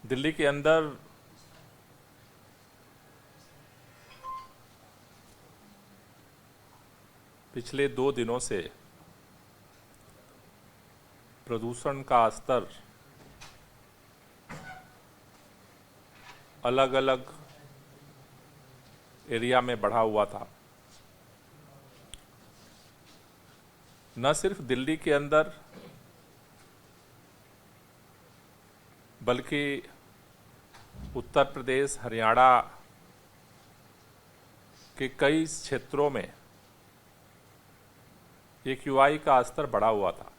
दिल्ली के अंदर पिछले 2 दिनों से प्रदूषण का स्तर अलग अलग एरिया में बढ़ा हुआ था। न सिर्फ दिल्ली के अंदर बल्कि उत्तर प्रदेश, हरियाणा के कई क्षेत्रों में AQI का स्तर बढ़ा हुआ था।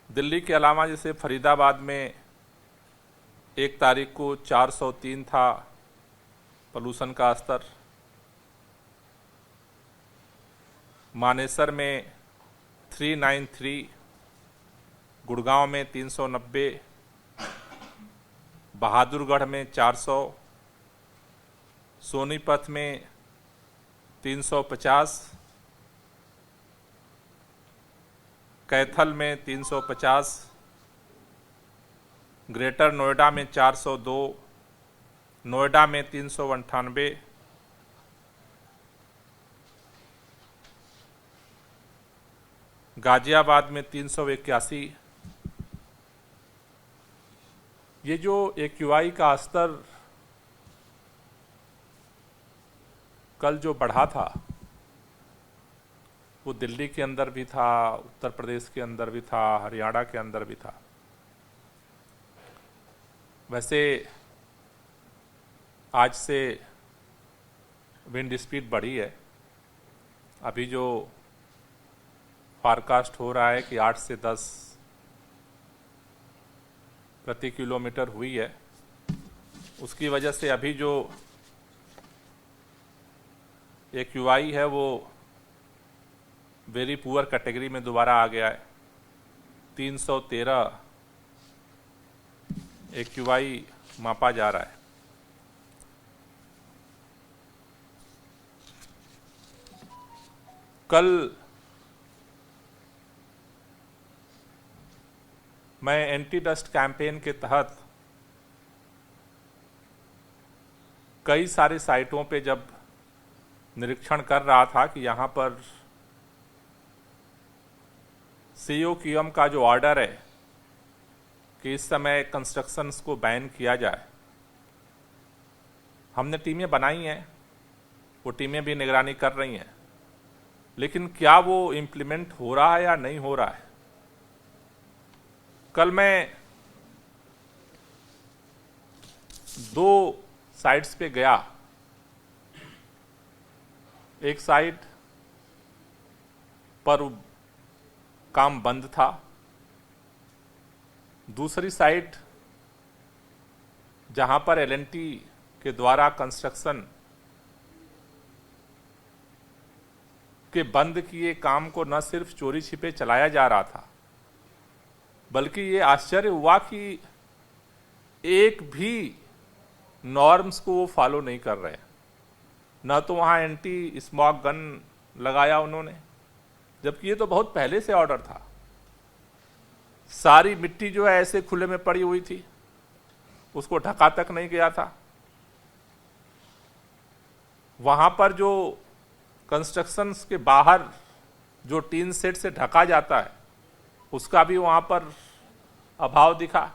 दिल्ली के अलावा जैसे फरीदाबाद में 1 तारीख को 403 था पोल्यूशन का स्तर, मानेसर में 393, गुड़गांव में 390, बहादुरगढ़ में 400, सोनीपत में 350, कैथल में 350, ग्रेटर नोएडा में 402, नोएडा में 398, गाजियाबाद में 381। ये जो AQI का स्तर कल जो बढ़ा था वो दिल्ली के अंदर भी था, उत्तर प्रदेश के अंदर भी था, हरियाणा के अंदर भी था। वैसे आज से विंड स्पीड बढ़ी है। अभी जो फॉरकास्ट हो रहा है कि 8 से 10 प्रति किलोमीटर हुई है, उसकी वजह से अभी जो AQI है वो वेरी पुअर कैटेगरी में दोबारा आ गया है। 313 AQI मापा जा रहा है। कल मैं एंटी डस्ट कैंपेन के तहत कई सारी साइटों पे जब निरीक्षण कर रहा था कि यहाँ पर COQM का जो ऑर्डर है कि इस समय कंस्ट्रक्शंस को बैन किया जाए, हमने टीमें बनाई हैं, वो टीमें भी निगरानी कर रही हैं, लेकिन क्या वो इम्प्लीमेंट हो रहा है या नहीं हो रहा है। कल मैं 2 साइट्स पे गया। एक साइट पर काम बंद था, दूसरी साइट जहां पर L&T के द्वारा कंस्ट्रक्शन के बंद किए काम को न सिर्फ चोरी छिपे चलाया जा रहा था, बल्कि ये आश्चर्य हुआ कि एक भी नॉर्म्स को वो फॉलो नहीं कर रहे। न तो वहाँ एंटी स्मॉग गन लगाया उन्होंने, जबकि ये तो बहुत पहले से ऑर्डर था। सारी मिट्टी जो है ऐसे खुले में पड़ी हुई थी, उसको ढका तक नहीं गया था। वहाँ पर जो कंस्ट्रक्शंस के बाहर जो टीन सेट से ढका जाता है, उसका भी वहाँ पर अभाव दिखा।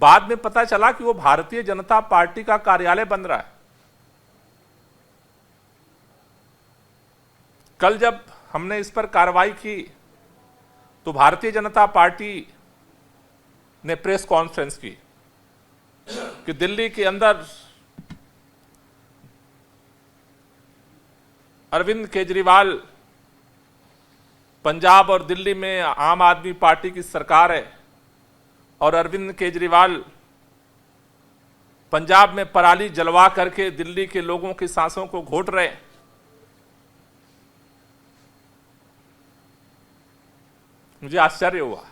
बाद में पता चला कि वो भारतीय जनता पार्टी का कार्यालय बन रहा है। कल जब हमने इस पर कार्रवाई की तो भारतीय जनता पार्टी ने प्रेस कॉन्फ्रेंस की कि दिल्ली के अंदर अरविंद केजरीवाल, पंजाब और दिल्ली में आम आदमी पार्टी की सरकार है और अरविंद केजरीवाल पंजाब में पराली जलवा करके दिल्ली के लोगों की सांसों को घोट रहे हैं। मुझे आश्चर्य हुआ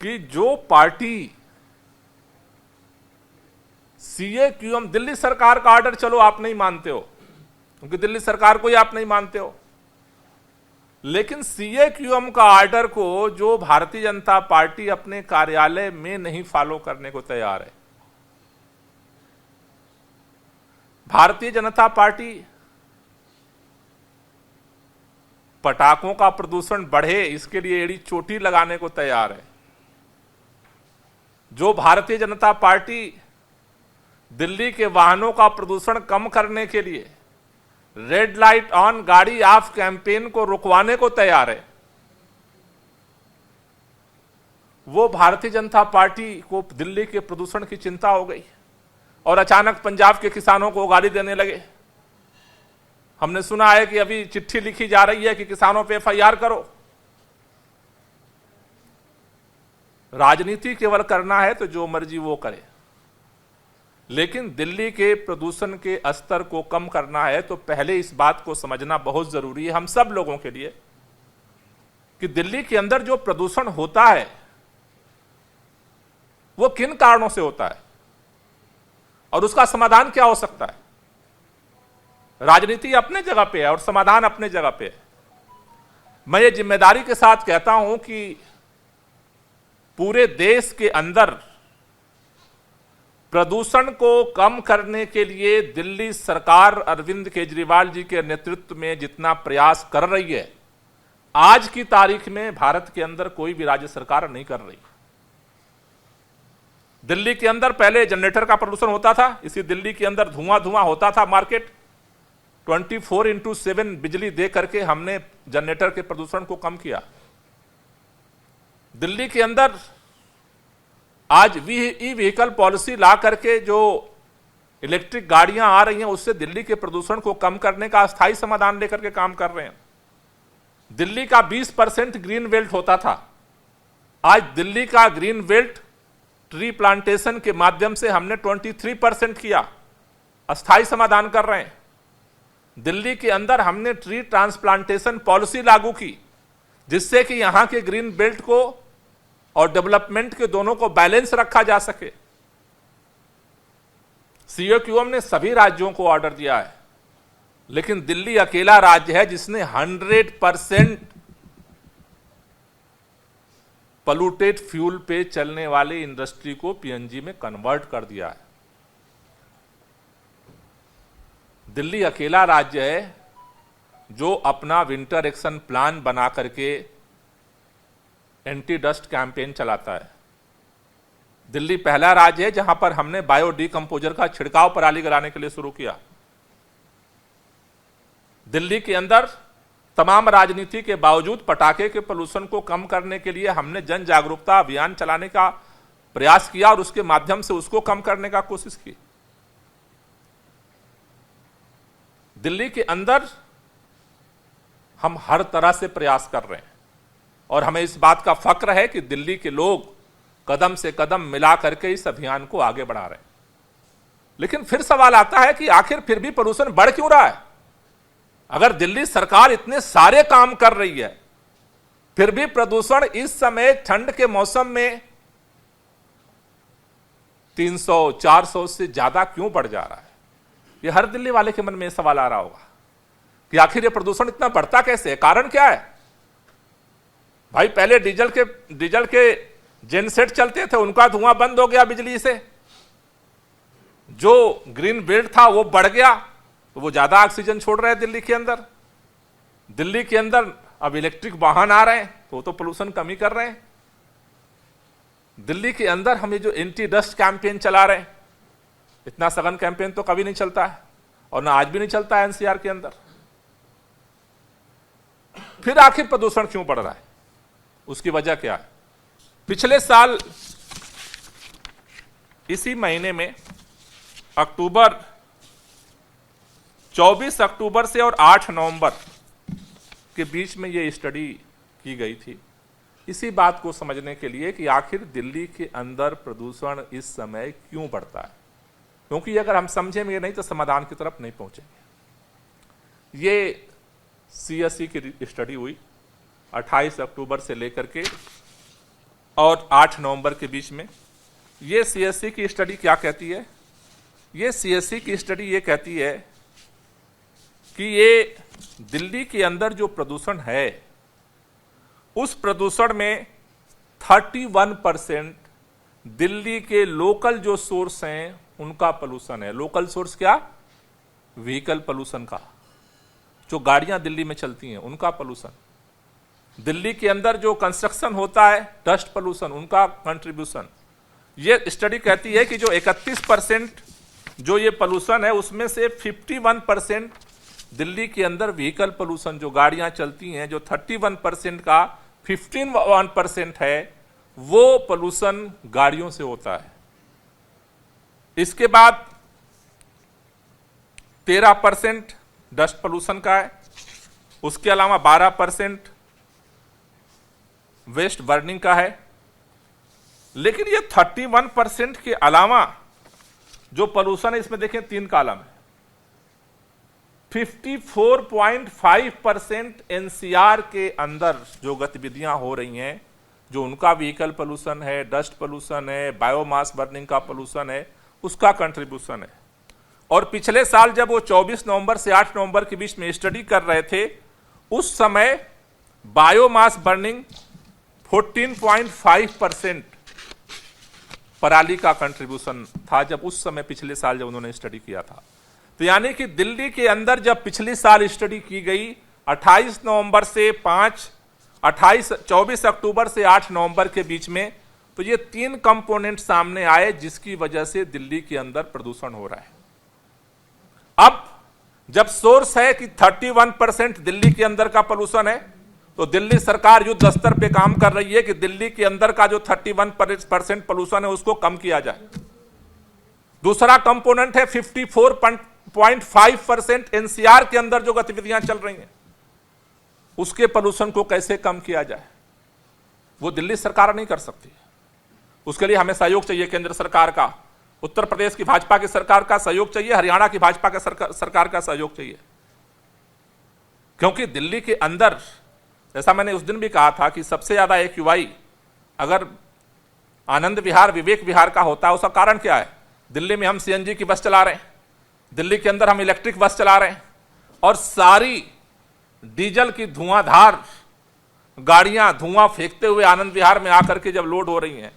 कि जो पार्टी COQM, दिल्ली सरकार का ऑर्डर चलो आप नहीं मानते हो, क्योंकि दिल्ली सरकार को ही आप नहीं मानते हो, लेकिन सीएक्यूएम का आर्डर को जो भारतीय जनता पार्टी अपने कार्यालय में नहीं फॉलो करने को तैयार है। भारतीय जनता पार्टी पटाखों का प्रदूषण बढ़े इसके लिए एड़ी चोटी लगाने को तैयार है। जो भारतीय जनता पार्टी दिल्ली के वाहनों का प्रदूषण कम करने के लिए रेड लाइट ऑन गाड़ी ऑफ कैंपेन को रुकवाने को तैयार है, वो भारतीय जनता पार्टी को दिल्ली के प्रदूषण की चिंता हो गई और अचानक पंजाब के किसानों को गाली देने लगे। हमने सुना है कि अभी चिट्ठी लिखी जा रही है कि किसानों पे एफआईआर करो। राजनीति केवल करना है तो जो मर्जी वो करे, लेकिन दिल्ली के प्रदूषण के स्तर को कम करना है तो पहले इस बात को समझना बहुत जरूरी है हम सब लोगों के लिए कि दिल्ली के अंदर जो प्रदूषण होता है वो किन कारणों से होता है और उसका समाधान क्या हो सकता है। राजनीति अपने जगह पे है और समाधान अपने जगह पे है। मैं ये जिम्मेदारी के साथ कहता हूं कि पूरे देश के अंदर प्रदूषण को कम करने के लिए दिल्ली सरकार अरविंद केजरीवाल जी के नेतृत्व में जितना प्रयास कर रही है, आज की तारीख में भारत के अंदर कोई भी राज्य सरकार नहीं कर रही। दिल्ली के अंदर पहले जनरेटर का प्रदूषण होता था, इसी दिल्ली के अंदर धुआं धुआं होता था। मार्केट 24/7 बिजली दे करके हमने जनरेटर के प्रदूषण को कम किया। दिल्ली के अंदर आज ई व्हीकल पॉलिसी ला करके जो इलेक्ट्रिक गाड़ियां आ रही हैं उससे दिल्ली के प्रदूषण को कम करने का अस्थायी समाधान लेकर के काम कर रहे हैं। दिल्ली का 20% ग्रीन बेल्ट होता था, आज दिल्ली का ग्रीन बेल्ट ट्री प्लांटेशन के माध्यम से हमने 23% किया, अस्थायी समाधान कर रहे हैं। दिल्ली के अंदर हमने ट्री ट्रांसप्लांटेशन पॉलिसी लागू की जिससे कि यहां के ग्रीन बेल्ट को और डेवलपमेंट के दोनों को बैलेंस रखा जा सके। सीएक्यूएम ने सभी राज्यों को ऑर्डर दिया है, लेकिन दिल्ली अकेला राज्य है जिसने 100% पॉल्यूटेड फ्यूल पे चलने वाली इंडस्ट्री को पीएनजी में कन्वर्ट कर दिया है। दिल्ली अकेला राज्य है जो अपना विंटर एक्शन प्लान बना करके एंटी डस्ट कैंपेन चलाता है। दिल्ली पहला राज्य है जहां पर हमने बायो डिकम्पोजर का छिड़काव पराली गिराने के लिए शुरू किया। दिल्ली के अंदर तमाम राजनीति के बावजूद पटाखे के पोल्यूशन को कम करने के लिए हमने जन जागरूकता अभियान चलाने का प्रयास किया और उसके माध्यम से उसको कम करने का कोशिश की। दिल्ली के अंदर हम हर तरह से प्रयास कर रहे हैं और हमें इस बात का फक्र है कि दिल्ली के लोग कदम से कदम मिला करके इस अभियान को आगे बढ़ा रहे हैं। लेकिन फिर सवाल आता है कि आखिर फिर भी प्रदूषण बढ़ क्यों रहा है? अगर दिल्ली सरकार इतने सारे काम कर रही है फिर भी प्रदूषण इस समय ठंड के मौसम में 300-400 से ज्यादा क्यों बढ़ जा रहा है? ये हर दिल्ली वाले के मन में सवाल आ रहा होगा कि आखिर ये प्रदूषण इतना बढ़ता कैसे है, कारण क्या है? भाई पहले डीजल के जेनसेट चलते थे, उनका धुआं बंद हो गया बिजली से, जो ग्रीन बेल्ट था वो बढ़ गया तो वो ज्यादा ऑक्सीजन छोड़ रहे हैं दिल्ली के अंदर। दिल्ली के अंदर अब इलेक्ट्रिक वाहन आ रहे हैं तो वो तो पोल्यूशन कम ही कर रहे हैं। दिल्ली के अंदर हम ये जो एंटी डस्ट कैंपेन चला रहे हैं, इतना सघन कैंपेन तो कभी नहीं चलता है और ना आज भी नहीं चलता है एनसीआर के अंदर। फिर आखिर प्रदूषण क्यों बढ़ रहा है, उसकी वजह क्या है? पिछले साल इसी महीने में 24 अक्टूबर से और 8 नवंबर के बीच में ये स्टडी की गई थी, इसी बात को समझने के लिए कि आखिर दिल्ली के अंदर प्रदूषण इस समय क्यों बढ़ता है। क्योंकि अगर हम समझेंगे नहीं तो समाधान की तरफ नहीं पहुंचेंगे। ये सीएससी की स्टडी हुई 28 अक्टूबर से लेकर के और 8 नवंबर के बीच में। ये सीएससी की स्टडी क्या कहती है? ये सीएससी की स्टडी ये कहती है कि ये दिल्ली के अंदर जो प्रदूषण है उस प्रदूषण में 31% दिल्ली के लोकल जो सोर्स हैं उनका पोल्यूशन है। लोकल सोर्स क्या? व्हीकल पोल्यूशन का, जो गाड़ियां दिल्ली में चलती हैं उनका पोल्यूशन। दिल्ली के अंदर जो कंस्ट्रक्शन होता है, डस्ट पोल्यूशन, उनका कंट्रीब्यूशन। ये स्टडी कहती है कि जो 31% जो ये पोल्यूशन है उसमें से 51% दिल्ली के अंदर व्हीकल पोल्यूशन, जो गाड़ियां चलती हैं, जो 31% का 15% है वो पोल्यूशन गाड़ियों से होता है। इसके बाद 13% डस्ट पोल्यूशन का है। उसके अलावा 12% वेस्ट बर्निंग का है। लेकिन ये 31% के अलावा जो पोल्यूशन है इसमें देखें 3 कॉलम है। 54.5% एनसीआर के अंदर जो गतिविधियां हो रही हैं, जो उनका व्हीकल पोल्यूशन है, डस्ट पोल्यूशन है, बायोमास बर्निंग का पोल्यूशन है, उसका कंट्रीब्यूशन है। और पिछले साल जब वो 24 नवंबर से 8 नवंबर के बीच में स्टडी कर रहे थे, उस समय बायोमास बर्निंग 14.5% पराली का कंट्रीब्यूशन था, जब उस समय पिछले साल जब उन्होंने स्टडी किया था। तो यानी कि दिल्ली के अंदर जब पिछले साल स्टडी की गई 28 नवंबर से 24 अक्टूबर से 8 नवंबर के बीच में, तो ये 3 कंपोनेंट सामने आए जिसकी वजह से दिल्ली के अंदर प्रदूषण हो रहा है। अब जब सोर्स है कि 31% दिल्ली के अंदर का पोल्यूशन है, तो दिल्ली सरकार युद्ध स्तर पे काम कर रही है कि दिल्ली के अंदर का जो 31% पोल्यूशन है उसको कम किया जाए। दूसरा कंपोनेंट है 54.5% एनसीआर के अंदर जो गतिविधियां चल रही हैं उसके पोल्यूशन को कैसे कम किया जाए। वो दिल्ली सरकार नहीं कर सकती। उसके लिए हमें सहयोग चाहिए केंद्र सरकार का, उत्तर प्रदेश की भाजपा की सरकार का सहयोग चाहिए, हरियाणा की भाजपा के सरकार का सहयोग चाहिए। क्योंकि दिल्ली के अंदर, जैसा मैंने उस दिन भी कहा था कि सबसे ज्यादा एक्यूआई अगर आनंद विहार, विवेक विहार का होता है, उसका कारण क्या है? दिल्ली में हम सीएनजी की बस चला रहे हैं, दिल्ली के अंदर हम इलेक्ट्रिक बस चला रहे हैं, और सारी डीजल की धुआंधार गाड़ियां धुआं फेंकते हुए आनंद विहार में आकर के जब लोड हो रही हैं,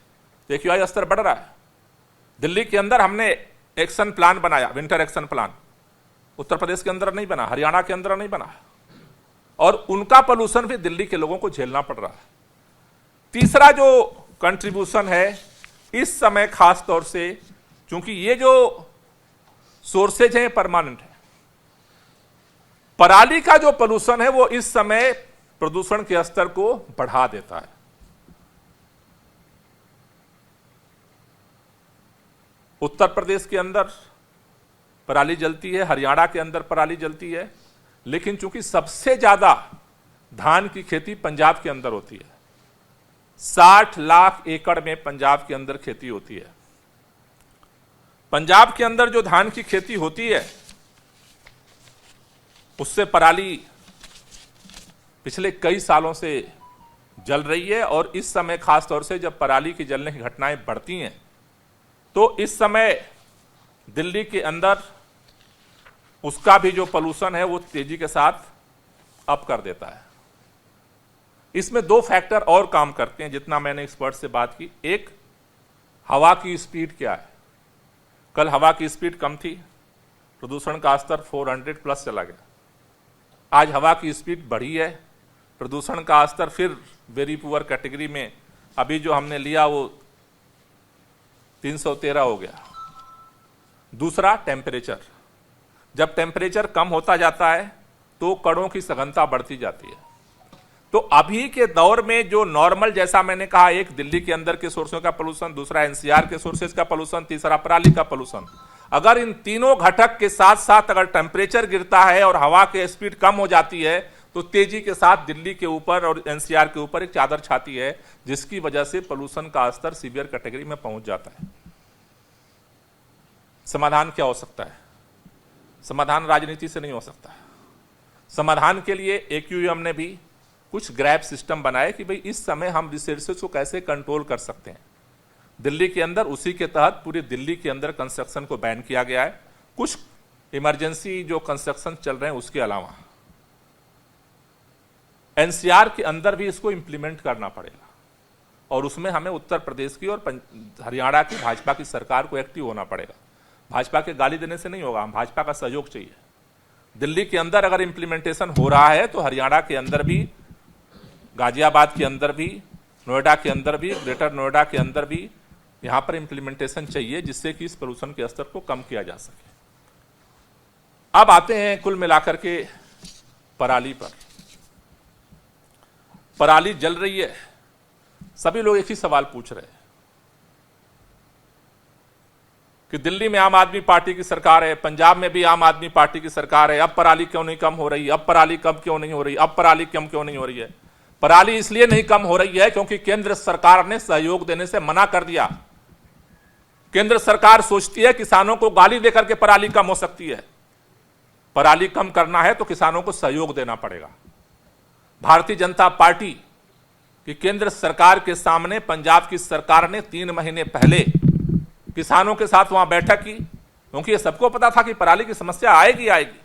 तो एक्यूआई स्तर बढ़ रहा है। दिल्ली के अंदर हमने एक्शन प्लान बनाया, winter action plan, Uttar Pradesh के अंदर नहीं बना, हरियाणा के अंदर नहीं बना, और उनका पोल्यूशन भी दिल्ली के लोगों को झेलना पड़ रहा है। तीसरा जो कंट्रीब्यूशन है इस समय खास तौर से, क्योंकि ये जो सोर्सेज हैं परमानेंट है, पराली का जो पोल्यूशन है वो इस समय प्रदूषण के स्तर को बढ़ा देता है। उत्तर प्रदेश के अंदर पराली जलती है, हरियाणा के अंदर पराली जलती है, लेकिन चूंकि सबसे ज्यादा धान की खेती पंजाब के अंदर होती है, 60 लाख एकड़ में पंजाब के अंदर खेती होती है। पंजाब के अंदर जो धान की खेती होती है उससे पराली पिछले कई सालों से जल रही है, और इस समय खास तौर से जब पराली की जलने की घटनाएं बढ़ती हैं, तो इस समय दिल्ली के अंदर उसका भी जो पोल्यूशन है वो तेजी के साथ अप कर देता है। इसमें 2 फैक्टर और काम करते हैं, जितना मैंने एक्सपर्ट से बात की। एक, हवा की स्पीड क्या है। कल हवा की स्पीड कम थी, प्रदूषण का स्तर 400 प्लस चला गया। आज हवा की स्पीड बढ़ी है, प्रदूषण का स्तर फिर वेरी पुअर कैटेगरी में, अभी जो हमने लिया वो 313 हो गया। दूसरा, टेम्परेचर। जब टेम्परेचर कम होता जाता है तो कणों की सघनता बढ़ती जाती है। तो अभी के दौर में जो नॉर्मल, जैसा मैंने कहा, एक दिल्ली के अंदर के सोर्सों का पोल्यूशन, दूसरा एनसीआर के सोर्सेज का पोल्यूशन, तीसरा पराली का पोल्यूशन, अगर इन तीनों घटक के साथ साथ अगर टेम्परेचर गिरता है और हवा की स्पीड कम हो जाती है, तो तेजी के साथ दिल्ली के ऊपर और एनसीआर के ऊपर एक चादर छाती है, जिसकी वजह से पोल्यूशन का स्तर सीवियर कैटेगरी में पहुंच जाता है। समाधान क्या हो सकता है? समाधान राजनीति से नहीं हो सकता। समाधान के लिए एक्यूएम ने भी कुछ ग्रैब सिस्टम बनाए कि भाई इस समय हम रिसोर्सेज को कैसे कंट्रोल कर सकते हैं। दिल्ली के अंदर उसी के तहत पूरे दिल्ली के अंदर कंस्ट्रक्शन को बैन किया गया है, कुछ इमरजेंसी जो कंस्ट्रक्शन चल रहे हैं उसके अलावा। एनसीआर के अंदर भी इसको इंप्लीमेंट करना पड़ेगा और उसमें हमें उत्तर प्रदेश की और हरियाणा की भाजपा की सरकार को एक्टिव होना पड़ेगा। भाजपा के गाली देने से नहीं होगा, हम भाजपा का सहयोग चाहिए। दिल्ली के अंदर अगर इंप्लीमेंटेशन हो रहा है तो हरियाणा के अंदर भी, गाजियाबाद के अंदर भी, नोएडा के अंदर भी, ग्रेटर नोएडा के अंदर भी यहां पर इंप्लीमेंटेशन चाहिए जिससे कि इस प्रदूषण के स्तर को कम किया जा सके। अब आते हैं कुल मिलाकर के पराली पर। पराली जल रही है, सभी लोग एक ही सवाल पूछ रहे हैं कि दिल्ली में आम आदमी पार्टी की सरकार है, पंजाब में भी आम आदमी पार्टी की सरकार है, अब पराली क्यों नहीं कम हो रही, अब पराली कम क्यों नहीं हो रही, अब पराली कम क्यों नहीं हो रही है। पराली इसलिए नहीं कम हो रही है क्योंकि केंद्र सरकार ने सहयोग देने से मना कर दिया। केंद्र सरकार सोचती है किसानों को गाली देकर के पराली कम हो सकती है। पराली कम करना है तो किसानों को सहयोग देना पड़ेगा। भारतीय जनता पार्टी की केंद्र सरकार के सामने पंजाब की सरकार ने 3 महीने पहले किसानों के साथ वहां बैठक की, क्योंकि ये सबको पता था कि पराली की समस्या आएगी आएगी।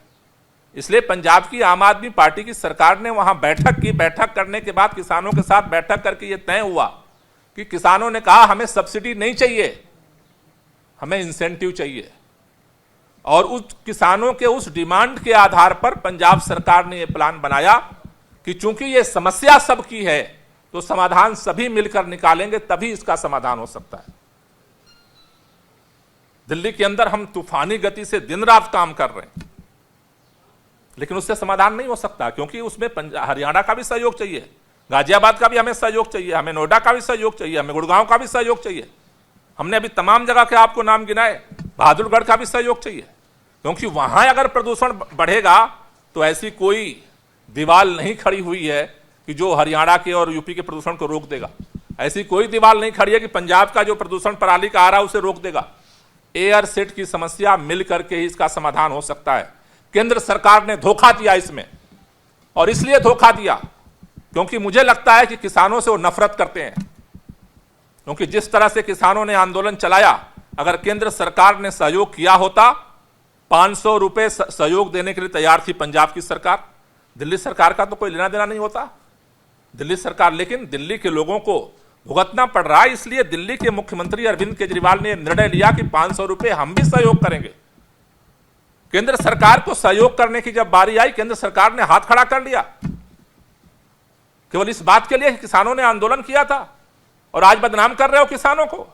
इसलिए पंजाब की आम आदमी पार्टी की सरकार ने वहां बैठक की। बैठक करने के बाद किसानों के साथ बैठक करके यह तय हुआ कि किसानों ने कहा हमें सब्सिडी नहीं चाहिए, हमें इंसेंटिव चाहिए। और उस किसानों के उस डिमांड के आधार पर पंजाब सरकार ने यह प्लान बनाया कि चूंकि यह समस्या सबकी है तो समाधान सभी मिलकर निकालेंगे, तभी इसका समाधान हो सकता है। दिल्ली के अंदर हम तूफानी गति से दिन रात काम कर रहे हैं, लेकिन उससे समाधान नहीं हो सकता, क्योंकि उसमें हरियाणा का भी सहयोग चाहिए, गाजियाबाद का भी हमें सहयोग चाहिए, हमें नोएडा का भी सहयोग चाहिए, हमें गुड़गांव का भी सहयोग चाहिए। हमने अभी तमाम जगह के आपको नाम गिनाए, बहादुरगढ़ का भी सहयोग चाहिए, क्योंकि वहां अगर प्रदूषण बढ़ेगा तो ऐसी कोई दीवार नहीं खड़ी हुई है कि जो हरियाणा के और यूपी के प्रदूषण को रोक देगा। ऐसी कोई दीवार नहीं खड़ी है कि पंजाब का जो प्रदूषण पराली का आ रहा है उसे रोक देगा। एयर सेट की समस्या मिल करके ही इसका समाधान हो सकता है। केंद्र सरकार ने धोखा दिया इसमें, और इसलिए धोखा दिया क्योंकि मुझे लगता है कि किसानों से वो नफरत करते हैं। क्योंकि जिस तरह से किसानों ने आंदोलन चलाया, अगर केंद्र सरकार ने सहयोग किया होता, 500 रुपए सहयोग देने के लिए तैयार थी पंजाब की सरकार। दिल्ली सरकार का तो कोई लेना देना नहीं होता। दिल्ली सरकार, लेकिन दिल्ली के लोगों को भुगतना पड़ रहा है, इसलिए दिल्ली के मुख्यमंत्री अरविंद केजरीवाल ने निर्णय लिया कि 500 रुपए हम भी सहयोग करेंगे। केंद्र सरकार को सहयोग करने की जब बारी आई, केंद्र सरकार ने हाथ खड़ा कर लिया, केवल इस बात के लिए किसानों ने आंदोलन किया था, और आज बदनाम कर रहे हो किसानों को।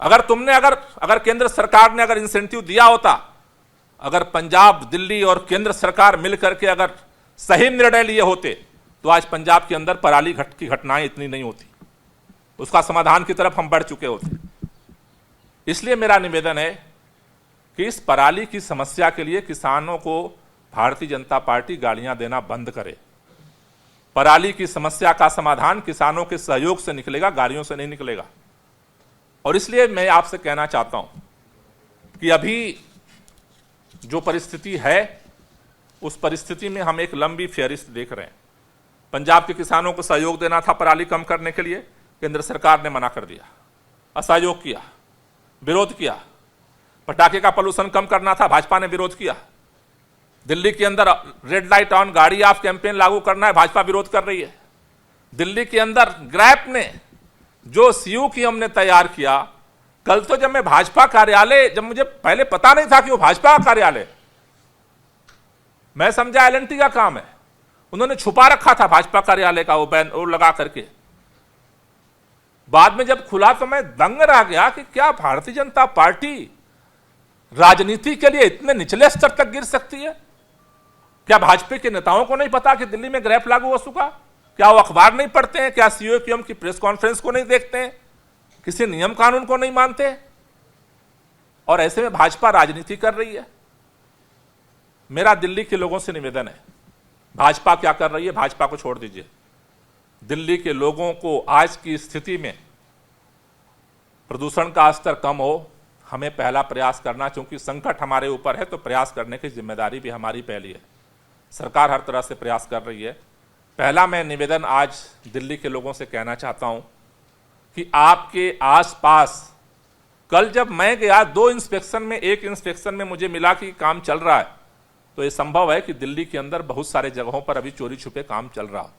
अगर केंद्र सरकार ने अगर इंसेंटिव दिया होता, अगर पंजाब, दिल्ली और केंद्र सरकार मिलकर के अगर सही निर्णय लिए होते, तो आज पंजाब के अंदर पराली की घटनाएं इतनी नहीं होती, उसका समाधान की तरफ हम बढ़ चुके होते। इसलिए मेरा निवेदन है कि इस पराली की समस्या के लिए किसानों को भारतीय जनता पार्टी गालियां देना बंद करे। पराली की समस्या का समाधान किसानों के सहयोग से निकलेगा, गालियों से नहीं निकलेगा। और इसलिए मैं आपसे कहना चाहता हूं कि अभी जो परिस्थिति है, उस परिस्थिति में हम एक लंबी फेहरिस्त देख रहे हैं। पंजाब के किसानों को सहयोग देना था पराली कम करने के लिए, केंद्र सरकार ने मना कर दिया, असहयोग किया, विरोध किया। पटाखे का पोल्यूशन कम करना था, भाजपा ने विरोध किया। दिल्ली के अंदर रेड लाइट ऑन गाड़ी ऑफ कैंपेन लागू करना है, भाजपा विरोध कर रही है। दिल्ली के अंदर ग्रैप ने जो सीयू की हमने तैयार किया, कल तो जब मैं भाजपा कार्यालय, जब मुझे पहले पता नहीं था कि वो भाजपा का कार्यालय, मैं समझा एलएनटी का काम है, उन्होंने छुपा रखा था भाजपा कार्यालय का वो बैन और लगा करके। बाद में जब खुला तो मैं दंग रह गया कि क्या भारतीय जनता पार्टी राजनीति के लिए इतने निचले स्तर तक गिर सकती है? क्या भाजपा के नेताओं को नहीं पता कि दिल्ली में ग्रैप लागू हो चुका? क्या वो अखबार नहीं पढ़ते हैं? क्या सीओ की प्रेस कॉन्फ्रेंस को नहीं देखते हैं? किसी नियम कानून को नहीं मानते? और ऐसे में भाजपा राजनीति कर रही है। मेरा दिल्ली के लोगों से निवेदन है, भाजपा क्या कर रही है भाजपा को छोड़ दीजिए। दिल्ली के लोगों को आज की स्थिति में प्रदूषण का स्तर कम हो, हमें पहला प्रयास करना, क्योंकि संकट हमारे ऊपर है तो प्रयास करने की जिम्मेदारी भी हमारी पहली है। सरकार हर तरह से प्रयास कर रही है। पहला मैं निवेदन आज दिल्ली के लोगों से कहना चाहता हूं कि आपके आसपास, कल जब मैं गया 2 इंस्पेक्शन में, एक इंस्पेक्शन में मुझे मिला कि काम चल रहा है, तो ये संभव है कि दिल्ली के अंदर बहुत सारे जगहों पर अभी चोरी छुपे काम चल रहा हो,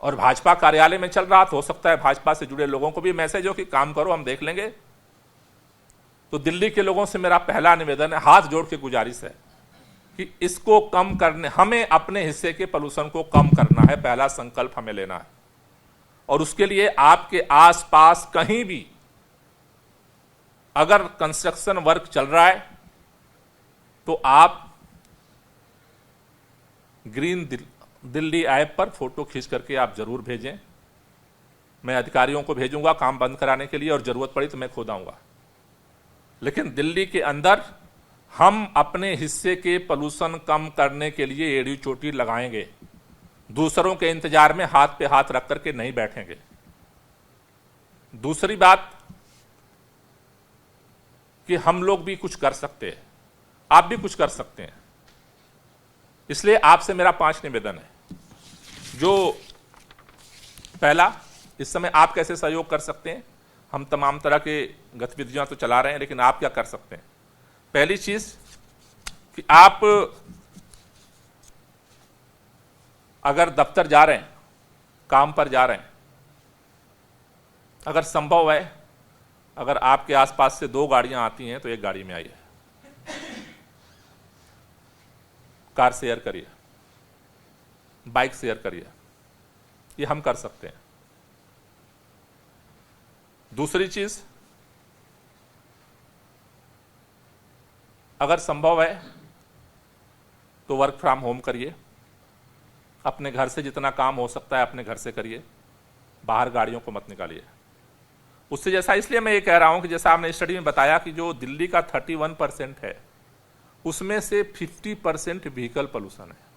और भाजपा कार्यालय में चल रहा, तो हो सकता है भाजपा से जुड़े लोगों को भी मैसेज हो कि काम करो, हम देख लेंगे। तो दिल्ली के लोगों से मेरा पहला निवेदन है, हाथ जोड़ के गुजारिश है कि इसको कम करने, हमें अपने हिस्से के पोल्यूशन को कम करना है, पहला संकल्प हमें लेना है। और उसके लिए आपके आसपास कहीं भी अगर कंस्ट्रक्शन वर्क चल रहा है तो आप ग्रीन दिल्ली ऐप पर फोटो खींच करके आप जरूर भेजें। मैं अधिकारियों को भेजूंगा काम बंद कराने के लिए, और जरूरत पड़ी तो मैं खुद आऊंगा। लेकिन दिल्ली के अंदर हम अपने हिस्से के पोल्यूशन कम करने के लिए एड़ी चोटी लगाएंगे, दूसरों के इंतजार में हाथ पे हाथ रख करके नहीं बैठेंगे। दूसरी बात कि हम लोग भी कुछ कर सकते हैं, आप भी कुछ कर सकते हैं। इसलिए आपसे मेरा 5 निवेदन है। जो पहला, इस समय आप कैसे सहयोग कर सकते हैं? हम तमाम तरह के गतिविधियां तो चला रहे हैं, लेकिन आप क्या कर सकते हैं? पहली चीज कि आप अगर दफ्तर जा रहे हैं, काम पर जा रहे हैं, अगर संभव है, अगर आपके आसपास से 2 गाड़ियां आती हैं तो 1 गाड़ी में आइए, कार शेयर करिए, बाइक शेयर करिए, ये हम कर सकते हैं। दूसरी चीज, अगर संभव है तो वर्क फ्रॉम होम करिए, अपने घर से जितना काम हो सकता है अपने घर से करिए, बाहर गाड़ियों को मत निकालिए। उससे जैसा, इसलिए मैं ये कह रहा हूं कि जैसा आपने स्टडी में बताया कि जो दिल्ली का 31% है उसमें से 50% व्हीकल पोल्यूशन है।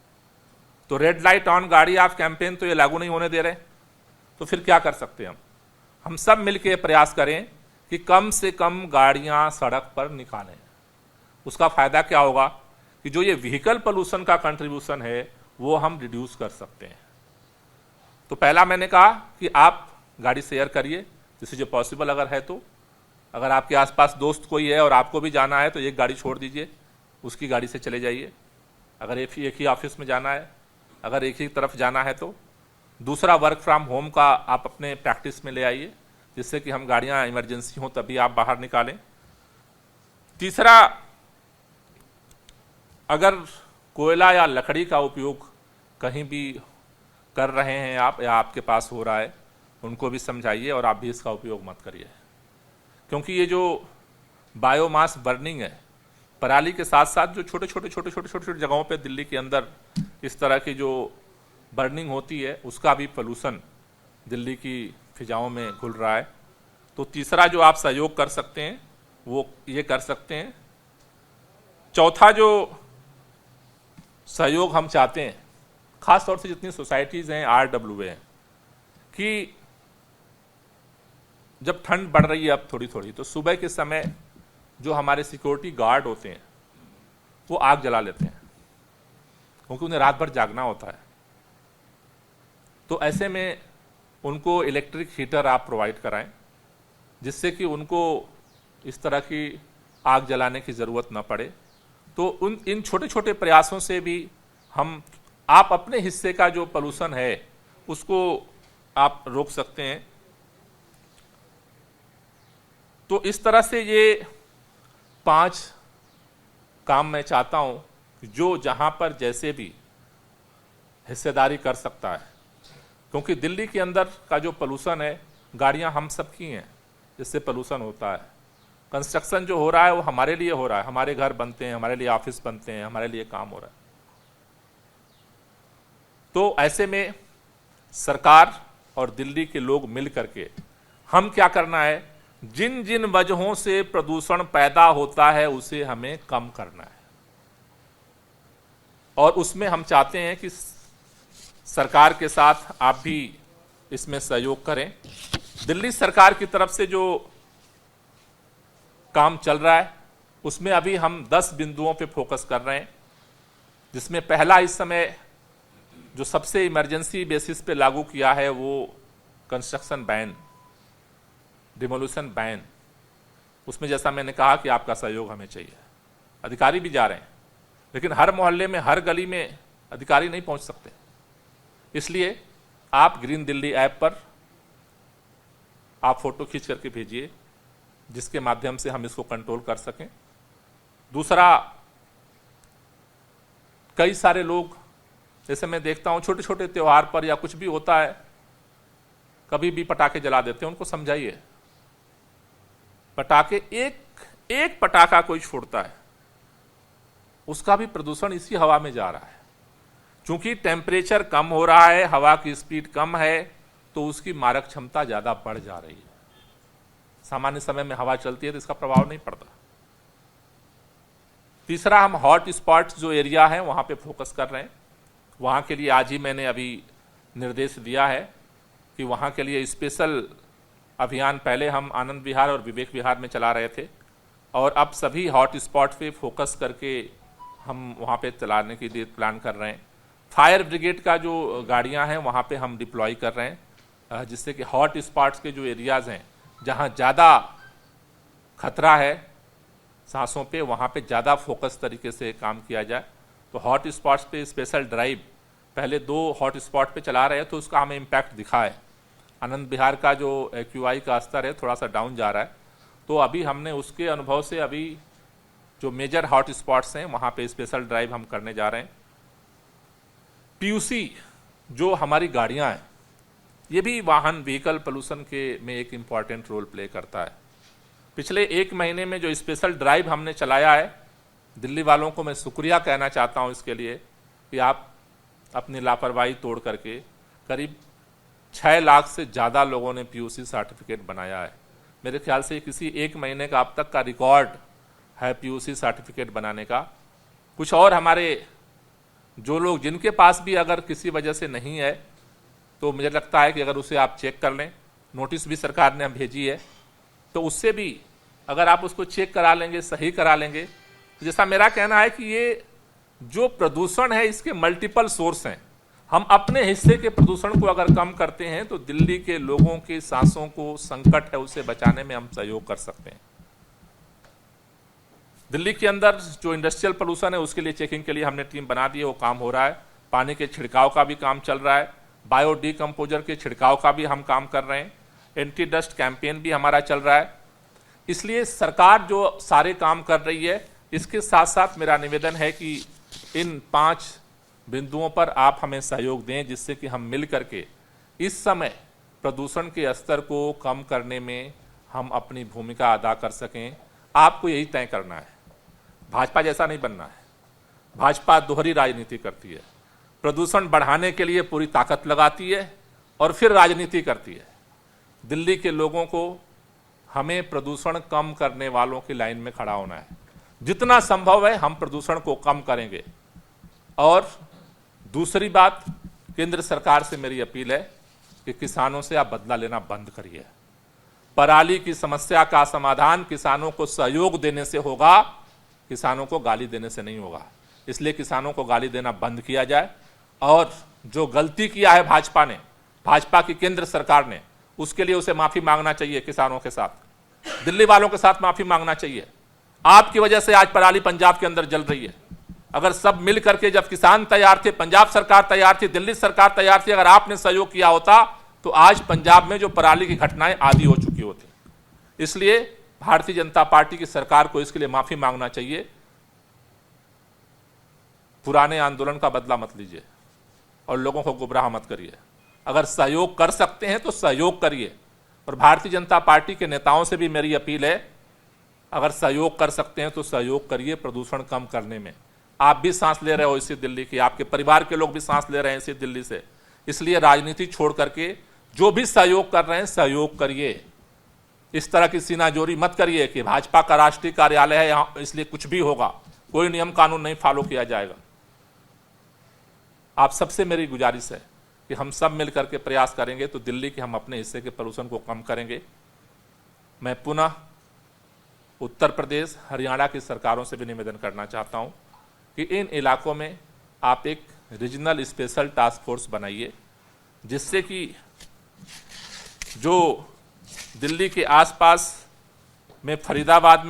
तो रेड लाइट ऑन गाड़ी ऑफ कैंपेन तो ये लागू नहीं होने दे रहे, तो फिर क्या कर सकते हैं? हम सब मिलकर प्रयास करें कि कम से कम गाड़ियां सड़क पर निकालें। उसका फायदा क्या होगा कि जो ये व्हीकल पोल्यूशन का कंट्रीब्यूशन है वो हम रिड्यूस कर सकते हैं। तो पहला मैंने कहा कि आप गाड़ी शेयर करिए, जिससे जो पॉसिबल अगर है तो। अगर आपके आसपास दोस्त कोई है और आपको भी जाना है तो एक गाड़ी छोड़ दीजिए, उसकी गाड़ी से चले जाइए। अगर एक ही ऑफिस में जाना है, अगर एक ही तरफ जाना है तो। दूसरा, वर्क फ्रॉम होम का आप अपने प्रैक्टिस में ले आइए, जिससे कि हम गाड़ियां इमरजेंसी हो तभी आप बाहर निकालें। तीसरा, अगर कोयला या लकड़ी का उपयोग कहीं भी कर रहे हैं आप या आपके पास हो रहा है, उनको भी समझाइए और आप भी इसका उपयोग मत करिए। क्योंकि ये जो बायोमास बर्निंग है, पराली के साथ साथ जो छोटे छोटे जगहों पे दिल्ली के अंदर इस तरह की जो बर्निंग होती है, उसका भी पोल्यूशन दिल्ली की फिजाओं में घुल रहा है। तो तीसरा जो आप सहयोग कर सकते हैं वो ये कर सकते हैं। चौथा जो सहयोग हम चाहते हैं, खास तौर से जितनी सोसाइटीज हैं, RWA हैं, कि जब ठंड बढ़ रही है अब थोड़ी थोड़ी, तो सुबह के समय जो हमारे सिक्योरिटी गार्ड होते हैं वो आग जला लेते हैं, क्योंकि उन्हें रात भर जागना होता है। तो ऐसे में उनको इलेक्ट्रिक हीटर आप प्रोवाइड कराएं, जिससे कि उनको इस तरह की आग जलाने की ज़रूरत ना पड़े। तो इन छोटे छोटे प्रयासों से भी आप अपने हिस्से का जो पोल्यूशन है उसको आप रोक सकते हैं। तो इस तरह से ये 5 काम मैं चाहता हूं कि जो जहां पर जैसे भी हिस्सेदारी कर सकता है, क्योंकि दिल्ली के अंदर का जो पोल्यूशन है, गाड़ियां हम सबकी हैं, जिससे पोल्यूशन होता है। कंस्ट्रक्शन जो हो रहा है वो हमारे लिए हो रहा है, हमारे घर बनते हैं, हमारे लिए ऑफिस बनते हैं, हमारे लिए काम हो रहा है। तो ऐसे में सरकार और दिल्ली के लोग मिल करके हम क्या करना है, जिन जिन वजहों से प्रदूषण पैदा होता है उसे हमें कम करना है। और उसमें हम चाहते हैं कि सरकार के साथ आप भी इसमें सहयोग करें। दिल्ली सरकार की तरफ से जो काम चल रहा है उसमें अभी हम 10 बिंदुओं पे फोकस कर रहे हैं, जिसमें पहला इस समय जो सबसे इमरजेंसी बेसिस पे लागू किया है वो कंस्ट्रक्शन बैन, डिमोल्यूशन बैन। उसमें जैसा मैंने कहा कि आपका सहयोग हमें चाहिए, अधिकारी भी जा रहे हैं, लेकिन हर मोहल्ले में, हर गली में अधिकारी नहीं पहुंच सकते। इसलिए आप ग्रीन दिल्ली ऐप पर आप फोटो खींच करके भेजिए, जिसके माध्यम से हम इसको कंट्रोल कर सकें। दूसरा, कई सारे लोग, जैसे मैं देखता हूं छोटे छोटे त्योहार पर या कुछ भी होता है, कभी भी पटाखे जला देते हैं। उनको समझाइए, पटाखे एक पटाखा कोई छोड़ता है, उसका भी प्रदूषण इसी हवा में जा रहा है। चूंकि टेम्परेचर कम हो रहा है, हवा की स्पीड कम है, तो उसकी मारक क्षमता ज्यादा बढ़ जा रही है। सामान्य समय में हवा चलती है तो इसका प्रभाव नहीं पड़ता। तीसरा, हम हॉट स्पॉट्स जो एरिया है वहां पे फोकस कर रहे हैं। वहां के लिए आज ही मैंने अभी निर्देश दिया है कि वहां के लिए स्पेशल अभियान पहले हम आनंद विहार और विवेक विहार में चला रहे थे, और अब सभी हॉट स्पॉट पे फोकस करके हम वहां पे चलाने के लिए प्लान कर रहे हैं। फायर ब्रिगेड का जो गाड़ियां हैं वहां पे हम डिप्लॉय कर रहे हैं, जिससे कि हॉट स्पॉट्स के जो एरियाज हैं जहां ज़्यादा खतरा है सांसों पे, वहां पे ज़्यादा फोकस तरीके से काम किया जाए। तो हॉट स्पॉट्स पे स्पेशल ड्राइव पहले 2 हॉट स्पॉट पे चला रहे हैं, तो उसका हमें इम्पैक्ट दिखा है। आनंद विहार का जो AQI का स्तर है थोड़ा सा डाउन जा रहा है, तो अभी हमने उसके अनुभव से अभी जो मेजर हॉट स्पॉट्स हैं वहां पे स्पेशल ड्राइव हम करने जा रहे हैं। PUC जो हमारी गाड़ियां हैं, ये भी वाहन व्हीकल पोल्यूशन के में एक इम्पॉर्टेंट रोल प्ले करता है। पिछले 1 महीने में जो स्पेशल ड्राइव हमने चलाया है, दिल्ली वालों को मैं शुक्रिया कहना चाहता हूं इसके लिए कि आप अपनी लापरवाही तोड़ करके करीब 6 लाख से ज़्यादा लोगों ने PUC सर्टिफिकेट बनाया है। मेरे ख्याल से किसी 1 महीने का अब तक का रिकॉर्ड है PUC सर्टिफिकेट बनाने का। कुछ और हमारे जो लोग, जिनके पास भी अगर किसी वजह से नहीं है, तो मुझे लगता है कि अगर उसे आप चेक कर लें, नोटिस भी सरकार ने भेजी है, तो उससे भी अगर आप उसको चेक करा लेंगे, सही करा लेंगे, तो जैसा मेरा कहना है कि ये जो प्रदूषण है इसके मल्टीपल सोर्स हैं। हम अपने हिस्से के प्रदूषण को अगर कम करते हैं तो दिल्ली के लोगों की सांसों को संकट है उसे बचाने में हम सहयोग कर सकते हैं। दिल्ली के अंदर जो इंडस्ट्रियल पोल्यूशन है उसके लिए चेकिंग के लिए हमने टीम बना दी है, वो काम हो रहा है। पानी के छिड़काव का भी काम चल रहा है, बायो डिकम्पोजर के छिड़काव का भी हम काम कर रहे हैं, एंटी डस्ट कैंपेन भी हमारा चल रहा है। इसलिए सरकार जो सारे काम कर रही है, इसके साथ साथ मेरा निवेदन है कि इन 5 बिंदुओं पर आप हमें सहयोग दें, जिससे कि हम मिल करके इस समय प्रदूषण के स्तर को कम करने में हम अपनी भूमिका अदा कर सकें। आपको यही तय करना है, भाजपा जैसा नहीं बनना है। भाजपा दोहरी राजनीति करती है, प्रदूषण बढ़ाने के लिए पूरी ताकत लगाती है और फिर राजनीति करती है। दिल्ली के लोगों को हमें प्रदूषण कम करने वालों की लाइन में खड़ा होना है। जितना संभव है हम प्रदूषण को कम करेंगे। और दूसरी बात, केंद्र सरकार से मेरी अपील है कि किसानों से आप बदला लेना बंद करिए। पराली की समस्या का समाधान किसानों को सहयोग देने से होगा, किसानों को गाली देने से नहीं होगा। इसलिए किसानों को गाली देना बंद किया जाए, और जो गलती किया है भाजपा ने, भाजपा की केंद्र सरकार ने, उसके लिए उसे माफी मांगना चाहिए। किसानों के साथ, दिल्ली वालों के साथ माफी मांगना चाहिए। आपकी वजह से आज पराली पंजाब के अंदर जल रही है। अगर सब मिल करके, जब किसान तैयार थे, पंजाब सरकार तैयार थी, दिल्ली सरकार तैयार थी, अगर आपने सहयोग किया होता तो आज पंजाब में जो पराली की घटनाएं आदि हो चुकी होती। इसलिए भारतीय जनता पार्टी की सरकार को इसके लिए माफी मांगना चाहिए। पुराने आंदोलन का बदला मत लीजिए और लोगों को गुमराह मत करिए। अगर सहयोग कर सकते हैं तो सहयोग करिए। और भारतीय जनता पार्टी के नेताओं से भी मेरी अपील है, अगर सहयोग कर सकते हैं तो सहयोग करिए प्रदूषण कम करने में। आप भी सांस ले रहे हो इसी दिल्ली की, आपके परिवार के लोग भी सांस ले रहे हैं इसी दिल्ली से। इसलिए राजनीति छोड़ करके जो भी सहयोग कर रहे हैं सहयोग करिए। इस तरह की सीनाजोरी मत करिए कि भाजपा का राष्ट्रीय कार्यालय है यहां इसलिए कुछ भी होगा, कोई नियम कानून नहीं फॉलो किया जाएगा। आप सबसे मेरी गुजारिश है कि हम सब मिलकर के प्रयास करेंगे तो दिल्ली के हम अपने हिस्से के प्रदूषण को कम करेंगे। मैं पुनः उत्तर प्रदेश, हरियाणा की सरकारों से भी निवेदन करना चाहता हूं कि इन इलाकों में आप एक रीजनल स्पेशल टास्क फोर्स बनाइए, जिससे कि जो दिल्ली के आसपास में फरीदाबाद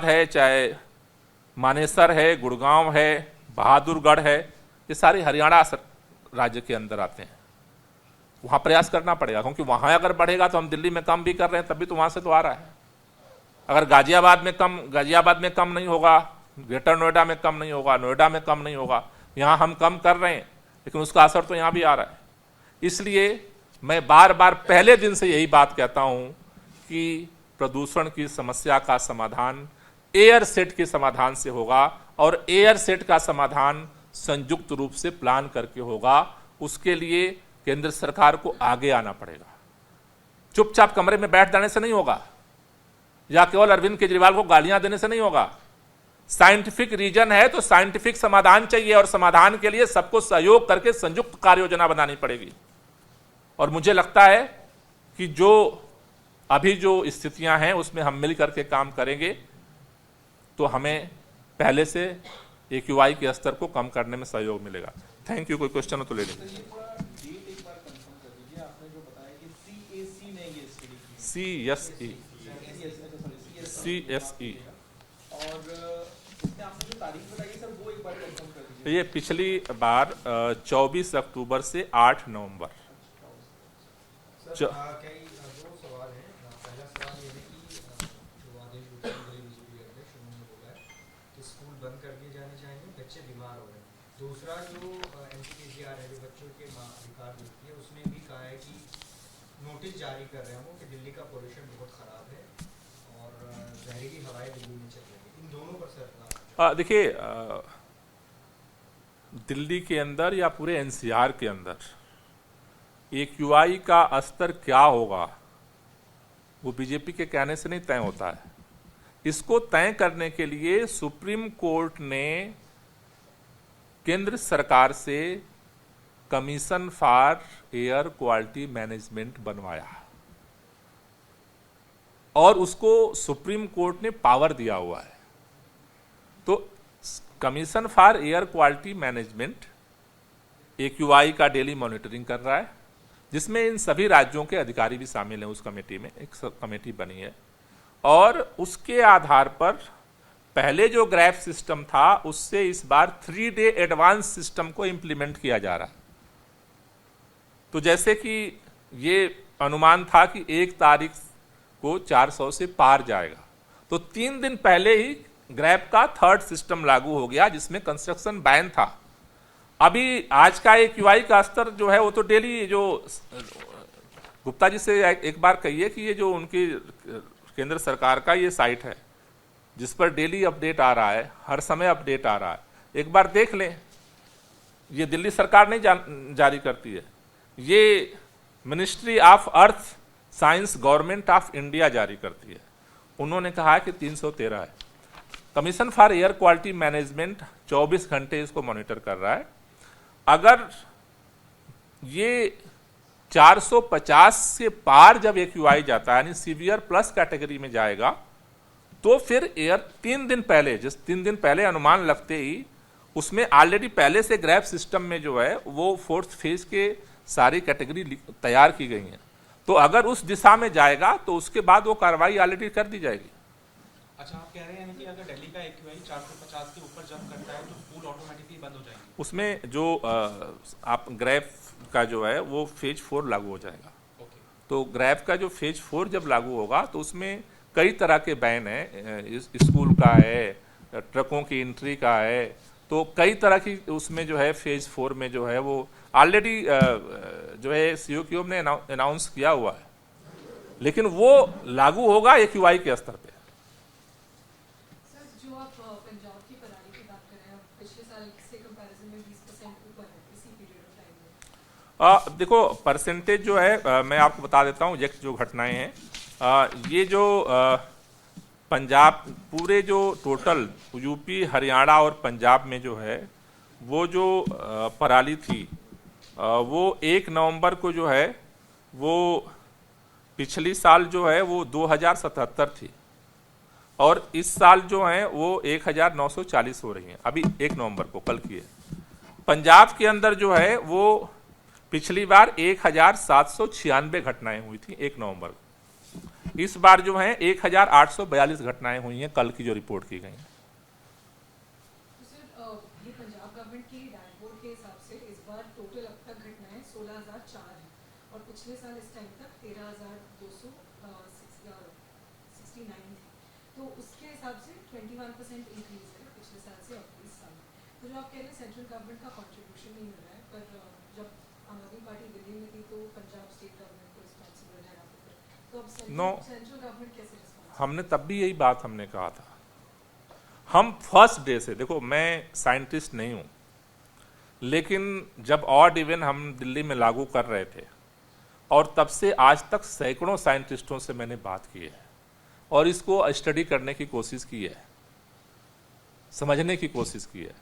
है, चाहे मानेसर है, गुड़गांव है, बहादुरगढ़ है, ये सारे हरियाणा राज्य के अंदर आते हैं। वहाँ प्रयास करना पड़ेगा, क्योंकि वहाँ अगर बढ़ेगा तो हम दिल्ली में कम भी कर रहे हैं, तभी तो वहाँ से तो आ रहा है। अगर गाजियाबाद में कम नहीं होगा, ग्रेटर नोएडा में कम नहीं होगा, नोएडा में कम नहीं होगा, यहाँ हम कम कर रहे हैं लेकिन उसका असर तो यहाँ भी आ रहा है। इसलिए मैं बार बार पहले दिन से यही बात कहता हूँ कि प्रदूषण की समस्या का समाधान एयर सेट के समाधान से होगा, और एयर सेट का समाधान संयुक्त रूप से प्लान करके होगा। उसके लिए केंद्र सरकार को आगे आना पड़ेगा। चुपचाप कमरे में बैठ जाने से नहीं होगा, या केवल अरविंद केजरीवाल को गालियां देने से नहीं होगा। साइंटिफिक रीजन है तो साइंटिफिक समाधान चाहिए, और समाधान के लिए सबको सहयोग करके संयुक्त कार्य योजना बनानी पड़ेगी। और मुझे लगता है कि जो अभी जो स्थितियां हैं उसमें हम मिल करके काम करेंगे तो हमें पहले से AQI के स्तर को कम करने में सहयोग मिलेगा। Thank you. कोई क्वेश्चन हो तो ले लीजिए। CSE ये पिछली बार 24 अक्टूबर से 8 नवंबर। बंद कर दिए जाने चाहिए, बच्चे बीमार हो रहे हैं। दूसरा जो NCPCR है, जो बच्चों के अधिकार देती है, उसने भी कहा है कि नोटिस जारी कर रहे हैं वो कि दिल्ली का पोल्यूशन बहुत खराब है और जहरीली हवाएं दिल्ली में चल रही है। इन दोनों पर सरकार देखिए, दिल्ली के अंदर या पूरे NCR के अंदर AQI का स्तर क्या होगा वो बीजेपी के कहने से नहीं तय होता है। इसको तय करने के लिए सुप्रीम कोर्ट ने केंद्र सरकार से commission for air quality management बनवाया, और उसको सुप्रीम कोर्ट ने पावर दिया हुआ है। तो commission for air quality management AQI का डेली मॉनिटरिंग कर रहा है, जिसमें इन सभी राज्यों के अधिकारी भी शामिल हैं। उस कमेटी में एक सब कमेटी बनी है, और उसके आधार पर पहले जो ग्रैफ सिस्टम था उससे इस बार 3 डे एडवांस सिस्टम को इंप्लीमेंट किया जा रहा है। तो जैसे कि ये अनुमान था कि 1 तारीख को 400 से पार जाएगा, तो 3 दिन पहले ही ग्रैफ का 3rd सिस्टम लागू हो गया, जिसमें कंस्ट्रक्शन बैन था। अभी आज का AQI का स्तर जो है वो तो डेली, जो गुप्ता जी से एक बार कहिए कि ये जो उनकी केंद्र सरकार का ये साइट है जिस पर डेली अपडेट आ रहा है, हर समय अपडेट आ रहा है, एक बार देख लें। ये दिल्ली सरकार नहीं जारी करती है, ये ministry of earth science government of India जारी करती है। उन्होंने कहा कि 313 है। Commission for air quality management 24 घंटे इसको मॉनिटर कर रहा है। अगर ये 450 से पार जब AQI जाता है, यानी सीवियर प्लस कैटेगरी में जाएगा, तो फिर एयर 3 दिन पहले, जिस 3 दिन पहले अनुमान लगते ही उसमें ऑलरेडी पहले से ग्रैफ सिस्टम में जो है वो 4th फेज के सारी कैटेगरी तैयार की गई हैं। तो अगर उस दिशा में जाएगा तो उसके बाद वो कार्रवाई ऑलरेडी कर दी जाएगी। अच्छा, आप कह रहे हैं कि अगर दिल्ली का AQI 450 के ऊपर जंप करता है तो स्कूल ऑटोमेटिकली बंद हो जाएंगे? उसमें जो आप ग्रैफ का जो है वो फेज 4 लागू हो जाएगा। तो ग्रैफ का जो फेज 4 जब लागू होगा तो उसमें कई तरह के बैन है, स्कूल का है, ट्रकों की एंट्री का है, तो कई तरह की उसमें जो है फेज 4 में जो है वो ऑलरेडी जो है COQ ने अनाउंस किया हुआ है, लेकिन वो लागू होगा AQI के स्तर पे। जो आप पंजाब की पराली की बात कर रहे हैं, पिछले साल से कंपैरिजन में 20% ऊपर है इसी पीरियड ऑफ टाइम में। देखो, परसेंटेज जो है मैं आपको बता देता हूँ एग्जैक्ट जो घटनाएं हैं। ये जो पंजाब, पूरे जो टोटल यूपी, हरियाणा और पंजाब में जो है वो जो पराली थी वो 1 नवंबर को जो है वो पिछली साल जो है वो 2077 थी, और इस साल जो है वो 1940 हो रही हैं अभी 1 नवंबर को, कल की है। पंजाब के अंदर जो है वो पिछली बार 1796 घटनाएं हुई थी 1 नवंबर को। इस बार जो है 1842 घटनाएं हुई हैं कल की जो रिपोर्ट की गई हैं। 13,004 है और पिछले साल इस टाइम तक 13,269 थी, तो उसके हिसाब से 21% इंक्रीज है पिछले साल से अब इस साल। तो जो आप कह रहे हैं सेंट्रल गवर्नमेंट का कंट्रीब्यूशन नहीं मिल रहा है, पर जब आम आदमी पार्टी दिल्ली में थी तो पंजाब स्टेट गवर्नमेंट को रिस्पॉन्सिबल है यहाँ पे, तो अब सेंट्रल गवर्नमेंट कैसे रिस्पॉन्सिबल? हमने तब भी यही बात हमने कहा था। हम फर्स्ट डे से, देखो मैं साइंटिस्ट नहीं हूं, लेकिन जब ऑड इवन हम दिल्ली में लागू कर रहे थे और तब से आज तक सैकड़ों साइंटिस्टों से मैंने बात की है और इसको स्टडी करने की कोशिश की है, समझने की कोशिश की है।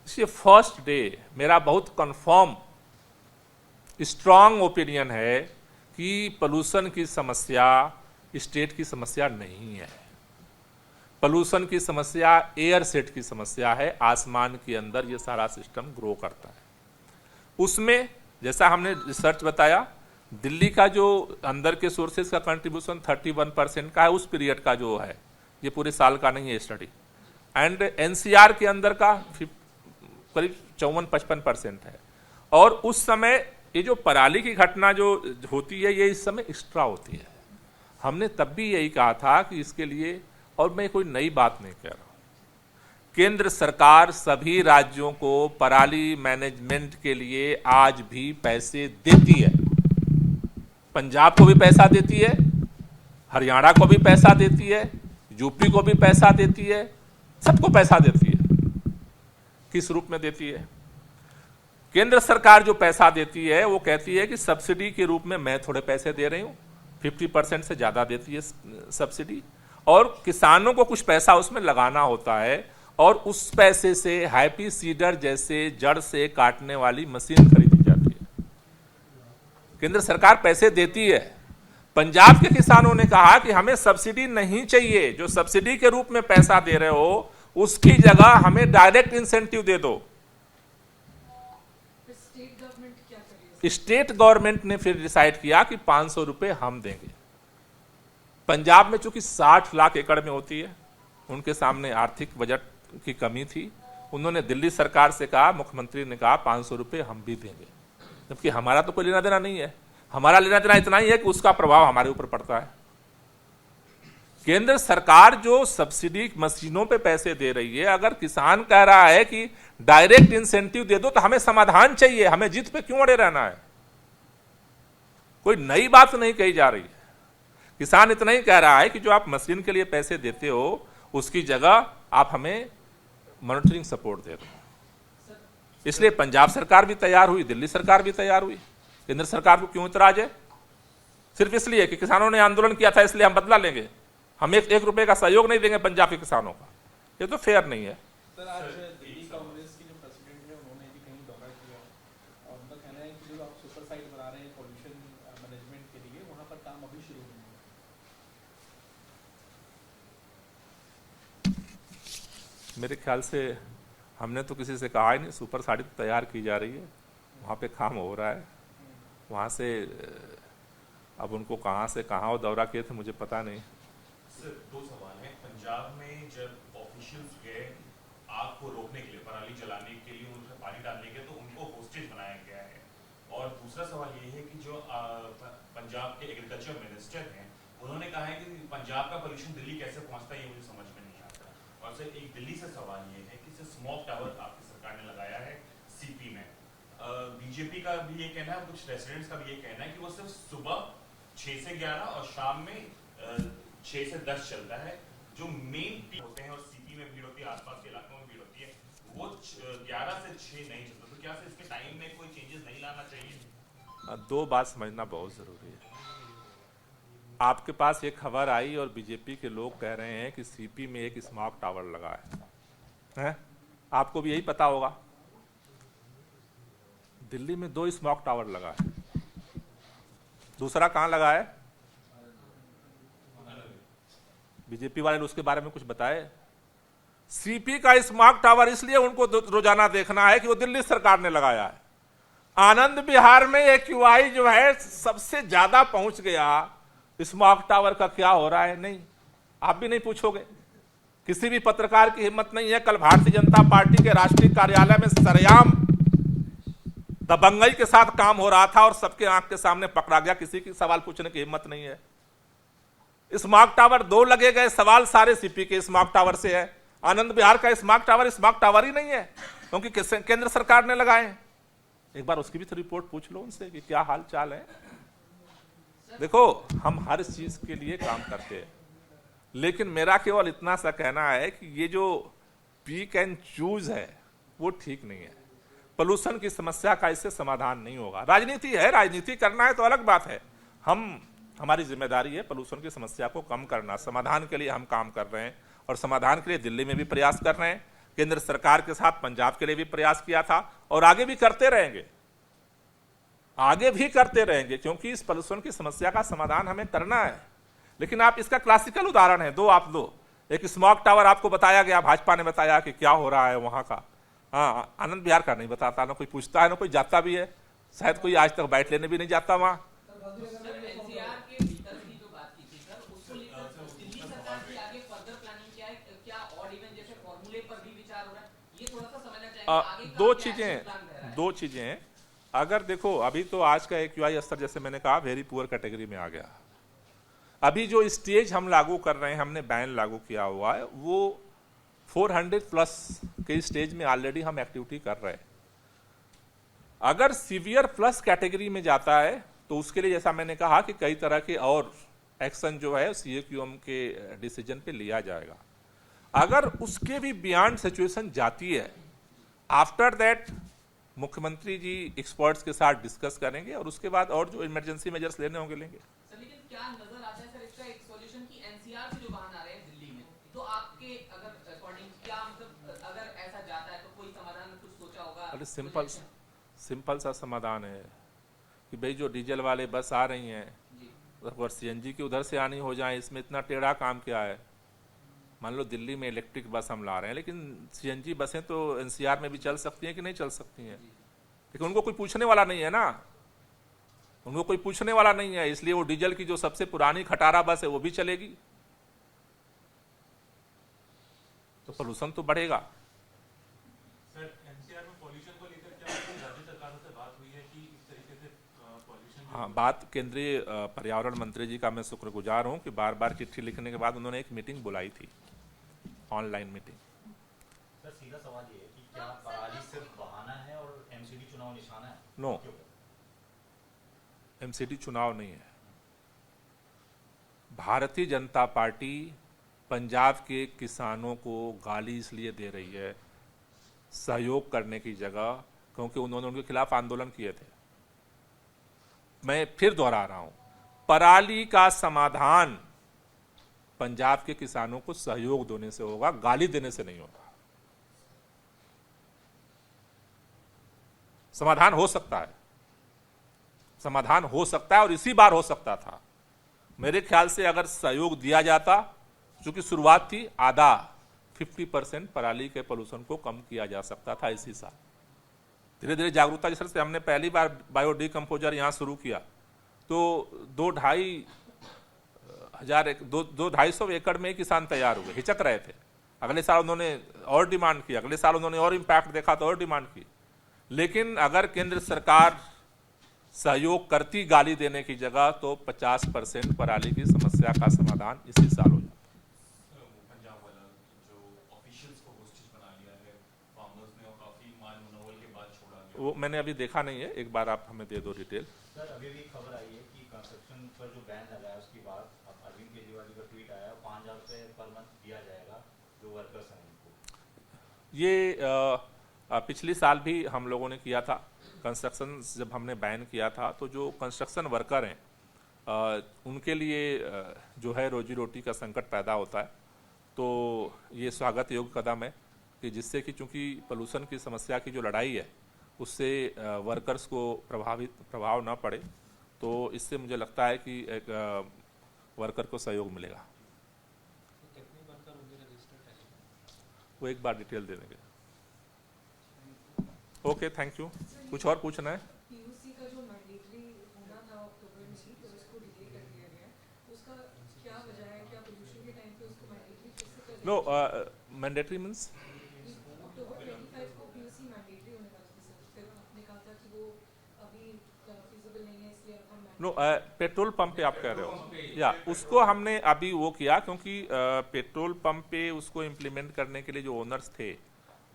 इसलिए फर्स्ट डे मेरा बहुत कंफर्म स्ट्रांग ओपिनियन है कि पोल्यूशन की समस्या स्टेट की समस्या नहीं है। पोल्यूशन की समस्या एयर सेट की समस्या है, आसमान के अंदर ये सारा सिस्टम ग्रो करता है। उसमें जैसा हमने रिसर्च बताया, दिल्ली का जो अंदर के सोर्सेज का कंट्रीब्यूशन 31% का है उस पीरियड का, जो है ये पूरे साल का नहीं है स्टडी, एंड एनसीआर के अंदर का करीब 54-55% है। और उस समय ये जो पराली की घटना जो होती है ये इस समय एक्स्ट्रा होती है। हमने तब भी यही कहा था कि इसके लिए, और मैं कोई नई बात नहीं कह रहा हूं, केंद्र सरकार सभी राज्यों को पराली मैनेजमेंट के लिए आज भी पैसे देती है। पंजाब को भी पैसा देती है, हरियाणा को भी पैसा देती है, यूपी को भी पैसा देती है, सबको पैसा देती है। किस रूप में देती है? केंद्र सरकार जो पैसा देती है वो कहती है कि सब्सिडी के रूप में मैं थोड़े पैसे दे रही हूं, 50% से ज्यादा देती है सब्सिडी, और किसानों को कुछ पैसा उसमें लगाना होता है और उस पैसे से हैप्पी सीडर जैसे जड़ से काटने वाली मशीन खरीदी जाती है। केंद्र सरकार पैसे देती है। पंजाब के किसानों ने कहा कि हमें सब्सिडी नहीं चाहिए, जो सब्सिडी के रूप में पैसा दे रहे हो उसकी जगह हमें डायरेक्ट इंसेंटिव दे दो। स्टेट गवर्नमेंट क्या करेगी? स्टेट गवर्नमेंट ने फिर डिसाइड किया कि 500 रुपए हम देंगे। पंजाब में चूंकि 60 लाख एकड़ में होती है, उनके सामने आर्थिक बजट की कमी थी, उन्होंने दिल्ली सरकार से कहा, मुख्यमंत्री ने कहा 500 रुपए हम भी देंगे, जबकि हमारा तो कोई लेना देना नहीं है। हमारा लेना देना इतना ही है कि उसका प्रभाव हमारे ऊपर पड़ता है। केंद्र सरकार जो सब्सिडी मशीनों पे पैसे दे रही है, अगर किसान कह रहा है कि डायरेक्ट इंसेंटिव दे दो तो हमें समाधान चाहिए, हमें जिद पे क्यों अड़े रहना है? कोई नई बात नहीं कही जा रही है। किसान इतना ही कह रहा है कि जो आप मशीन के लिए पैसे देते हो उसकी जगह आप हमें मॉनिटरिंग सपोर्ट दे दो। इसलिए पंजाब सरकार भी तैयार हुई, दिल्ली सरकार भी तैयार हुई। केंद्र सरकार को क्यों इतराज है? सिर्फ इसलिए कि किसानों ने आंदोलन किया था इसलिए हम बदला लेंगे, हम एक रुपए का सहयोग नहीं देंगे पंजाब के किसानों का। ये तो फेयर नहीं है। सर, आज दिल्ली कांग्रेस के जो प्रेसिडेंट है उन्होंने भी कहीं दौरा किया और उनका कहना है कि जो आप सुपर साइट बना रहे हैं पॉल्यूशन मैनेजमेंट के लिए, वहां पर काम अभी शुरू नहीं है। मेरे ख्याल से हमने तो किसी से कहा ही नहीं, सुपर साइट तैयार की जा रही है, वहाँ पे काम हो रहा है। वहाँ से अब उनको कहाँ से कहाँ वो दौरा किए थे मुझे पता नहीं। सर, दो सवाल हैं। पंजाब में जब ऑफिशियल्स गए आग को रोकने के लिए, पराली जलाने के लिए, उनमें पानी डालने के, तो उनको होस्टेज बनाया गया है। और दूसरा सवाल ये है कि जो पंजाब के एग्रीकल्चर मिनिस्टर हैं उन्होंने कहा है कि पंजाब का पोल्यूशन दिल्ली कैसे पहुंचता है ये मुझे समझ में नहीं आता। और सर, एक दिल्ली से सवाल ये है कि स्मोक टावर आपकी सरकार ने लगाया है सीपी में, बीजेपी का भी ये कहना है, कुछ रेसिडेंट्स का भी ये कहना है कि वो सिर्फ सुबह 6 से 11 और शाम में 6 से 10 चलता है। जो मेन होते हैं और सीपी में भीड़ होती है, आसपास के इलाकों में भीड़ होती है, वो 11 से 6 नहीं चलता। तो क्या सर इसके टाइम में कोई चेंजेस नहीं लाना चाहिए? दो बात समझना बहुत जरूरी है। आपके पास एक खबर आई और बीजेपी के लोग कह रहे हैं कि सीपी में एक स्मोक टावर लगा है? आपको भी यही पता होगा। दिल्ली में 2 स्मोक टावर लगा है, दूसरा कहां लगा है? बीजेपी वाले ने उसके बारे में कुछ बताए? सीपी का स्मोक टावर इसलिए उनको रोजाना देखना है कि वो दिल्ली सरकार ने लगाया है। आनंद विहार में एक्यूआई जो है सबसे ज्यादा पहुंच गया, स्मोक टावर का क्या हो रहा है नहीं, आप भी नहीं पूछोगे। किसी भी पत्रकार की हिम्मत नहीं है कल भारतीय जनता पार्टी के राष्ट्रीय कार्यालय में सरेआम दबंगई के साथ काम हो रहा था और सबके आंख के सामने पकड़ा गया, किसी की सवाल पूछने की हिम्मत नहीं है। स्मार्ट टावर 2 लगे गए, सवाल सारे सीपी के स्मार्ट टावर से है। आनंद विहार का स्मार्ट टावर ही नहीं है, क्योंकि केंद्र सरकार ने लगाए। एक बार उसकी भी तो रिपोर्ट पूछ लो उनसे कि क्या हाल चाल है। देखो, हम हर चीज के लिए काम करते हैं, लेकिन मेरा केवल इतना सा कहना है कि ये जो पिक एंड चूज है वो ठीक नहीं है। पोल्यूशन की समस्या का इससे समाधान नहीं होगा। राजनीति है, राजनीति करना है तो अलग बात है। हमारी जिम्मेदारी है पोल्यूशन की समस्या को कम करना। समाधान के लिए हम काम कर रहे हैं और समाधान के लिए दिल्ली में भी प्रयास कर रहे हैं, केंद्र सरकार के साथ पंजाब के लिए भी प्रयास किया था और आगे भी करते रहेंगे, क्योंकि इस पोल्यूशन की समस्या का समाधान हमें करना है। लेकिन आप इसका क्लासिकल उदाहरण है, दो एक स्मॉग टावर आपको बताया गया, भाजपा ने बताया कि क्या हो रहा है वहां का। हाँ, आनंद विहार का नहीं बताता, ना कोई पूछता है ना कोई जाता भी है, शायद कोई आज तक बाइट लेने भी नहीं जाता वहां। दो चीजें हैं। अगर देखो, अभी तो आज का AQI स्तर जैसे मैंने कहा वेरी पुअर कैटेगरी में आ गया। अभी जो स्टेज हम लागू कर रहे हैं, हमने बैन लागू किया हुआ है, वो 400 प्लस के स्टेज में ऑलरेडी हम एक्टिविटी कर रहे हैं। अगर सीवियर प्लस कैटेगरी में जाता है तो उसके लिए जैसा मैंने कहा कि कई तरह के और एक्शन जो है CAQM के डिसीजन पे लिया जाएगा। अगर उसके भी बियॉन्ड सिचुएशन जाती है, आफ्टर दैट मुख्यमंत्री जी एक्सपर्ट्स के साथ डिस्कस करेंगे और उसके बाद और जो इमरजेंसी मेजर्स लेने होंगे लेंगे। सर, लेकिन क्या नजर आता है सर इसका एक सॉल्यूशन की NCR से जो वाहन आ रहे हैं दिल्ली में, तो आपके अगर अकॉर्डिंग क्या मतलब अगर ऐसा जाता है तो कोई समाधान कुछ सोचा होगा? अरे सिंपल सा समाधान है कि भाई जो डीजल वाले बस आ रही हैं अगर CNG की उधर से आनी हो जाए, इसमें इतना टेढ़ा काम क्या है। मान लो दिल्ली में इलेक्ट्रिक बस हम ला रहे हैं, लेकिन CNG बसें तो NCR में भी चल सकती हैं कि नहीं चल सकती हैं, लेकिन उनको कोई पूछने वाला नहीं है ना, उनको कोई पूछने वाला नहीं है, इसलिए वो डीजल की जो सबसे पुरानी खटारा बस है वो भी चलेगी, तो पोल्यूशन तो बढ़ेगा। सर, NCR में पॉल्यूशन को लेकर क्या राज्य सरकारों से बात हुई है कि इस तरीके से पॉल्यूशन? हाँ, बात केंद्रीय पर्यावरण मंत्री जी का मैं शुक्रगुजार हूँ कि बार बार चिट्ठी लिखने के बाद उन्होंने एक मीटिंग बुलाई थी, ऑनलाइन मीटिंग। सर, सीधा सवाल ये है कि क्या पराली सिर्फ बहाना है और MCD चुनाव निशाना है? नो, MCD चुनाव नहीं है। भारतीय जनता पार्टी पंजाब के किसानों को गाली इसलिए दे रही है सहयोग करने की जगह, क्योंकि उन्होंने उनके खिलाफ आंदोलन किए थे। मैं फिर दोहरा रहा हूं, पराली का समाधान पंजाब के किसानों को सहयोग देने से होगा, गाली देने से नहीं होगा। समाधान हो सकता है और इसी बार हो सकता था। मेरे ख्याल से अगर सहयोग दिया जाता, चूंकि शुरुआत थी, आधा 50% पराली के पोल्यूशन को कम किया जा सकता था इसी साल। धीरे धीरे जागरूकता जिस तरह से हमने पहली बार बायो डिकम्पोजर यहाँ शुरू किया तो 2-250 एकड़ में किसान तैयार हुए, हिचक रहे थे। अगले साल उन्होंने और डिमांड की, अगले साल उन्होंने और इम्पैक्ट देखा तो और डिमांड की। लेकिन अगर केंद्र सरकार सहयोग करती गाली देने की जगह तो 50% पराली की समस्या का समाधान इसी साल हो जाता। पंजाब वाला जो ऑफिशियल्स को होस्टेज बना लिया है फार्मर्स ने और काफी मान मनोबल के बाद छोड़ा गया, वो मैंने अभी देखा नहीं है, एक बार आप हमें दे दो डिटेल। सर, अभी भी खबर आई है कि कंस्ट्रक्शन पर जो बैन लगा है उसके बाद अब अरविंद केजरीवाल का ट्वीट आया, 5,000 रुपये पर मंथ दिया जाएगा जो वर्कर्स हैं उनको। ये पिछली साल भी हम लोगों ने किया था कंस्ट्रक्शन, जब हमने बैन किया था तो जो कंस्ट्रक्शन वर्कर हैं उनके लिए जो है रोजी रोटी का संकट पैदा होता है। तो ये स्वागत योग्य कदम है कि जिससे कि चूंकि पोल्यूशन की समस्या की जो लड़ाई है उससे वर्कर्स को प्रभाव ना पड़े, तो इससे मुझे लगता है कि एक वर्कर को सहयोग मिलेगा। कितने वर्कर होंगे रजिस्टर्ड है? वो एक बार डिटेल दे देंगे। Okay, thank you. कुछ और पूछना है? PUC का जो मैंडेटरी होना था अक्टूबर में ही, तो उसको डिले कर दिया गया, तो उसका क्या वजह है? क्या पोल्यूशन के टाइम पे उसको मैंडेटरी कैसे कर दिया? नो, मैंडेटरी मीन्स अक्टूबर 25 को PUC मैंडेटरी होने वाला था सर, फिर आपने कहा था कि वो पेट्रोल पंप पे आप कह रहे हो, या उसको हमने अभी वो किया, क्योंकि पेट्रोल पंप पे उसको इम्प्लीमेंट करने के लिए जो ओनर्स थे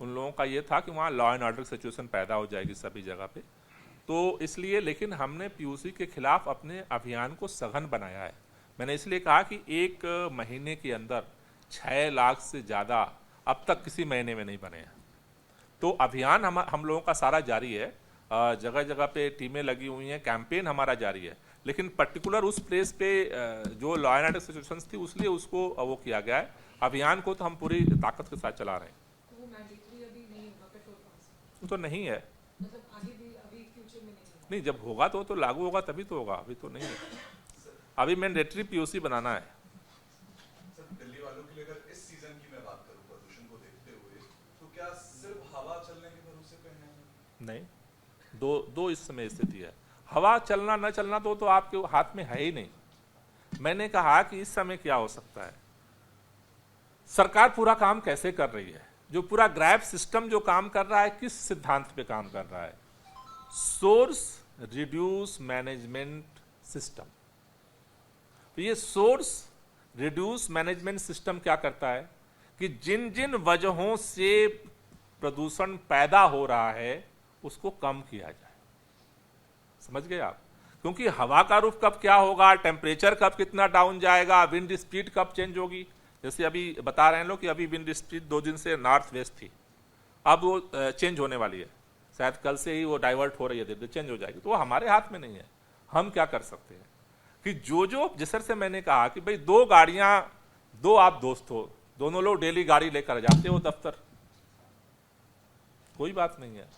उन लोगों का ये था कि वहाँ लॉ एंड ऑर्डर सिचुएशन पैदा हो जाएगी सभी जगह पे, तो इसलिए। लेकिन हमने पीयूसी के खिलाफ अपने अभियान को सघन बनाया है। मैंने इसलिए कहा कि एक महीने के अंदर 6 लाख से ज़्यादा अब तक किसी महीने में नहीं बने हैं। तो अभियान हम लोगों का सारा जारी है, जगह जगह पे टीमें लगी हुई हैं, कैंपेन हमारा जारी है। लेकिन पर्टिकुलर उस प्लेस पे जो लॉ एंड ऑर्डर सिचुएशंस थी उसलिए उसको वो किया गया है। अभियान को तो हम पूरी ताकत के साथ चला रहे हैं। तो वो मैंडेटरी अभी नहीं होगा पेट्रोल पंप तो नहीं है, मतलब आगे भी अभी फ्यूचर में नहीं, जब होगा तो लागू होगा तभी तो होगा, अभी तो नहीं है। अभी मैंडेटरी पीओसी बनाना है। सर, दिल्ली वालों के लिए अगर इस सीजन की मैं बात करूं प्रदूषण को देखते हुए, तो क्या सिर्फ हवा चलने के भरोसे पे हैं? नहीं, दो इस समय स्थिति है। हवा चलना न चलना तो आपके हाथ में है ही नहीं। मैंने कहा कि इस समय क्या हो सकता है, सरकार पूरा काम कैसे कर रही है, जो पूरा ग्रैब सिस्टम जो काम कर रहा है किस सिद्धांत पे काम कर रहा है, सोर्स रिड्यूस मैनेजमेंट सिस्टम। तो ये सोर्स रिड्यूस मैनेजमेंट सिस्टम क्या करता है कि जिन जिन वजहों से प्रदूषण पैदा हो रहा है उसको कम किया जाए। समझ गए आप? क्योंकि हवा का रुख कब क्या होगा, टेम्परेचर कब कितना डाउन जाएगा, विंड स्पीड कब चेंज होगी। जैसे अभी बता रहे हैं लोग कि अभी विंड स्पीड 2 दिन से नॉर्थ वेस्ट थी, अब वो चेंज होने वाली है, शायद कल से ही वो डाइवर्ट हो रही है, चेंज हो जाएगी। तो वो हमारे हाथ में नहीं है। हम क्या कर सकते हैं कि जो जिस से मैंने कहा कि भाई 2 गाड़ियां, 2 आप दोस्त हो, दोनों लोग डेली गाड़ी लेकर जाते हो दफ्तर, कोई बात नहीं है।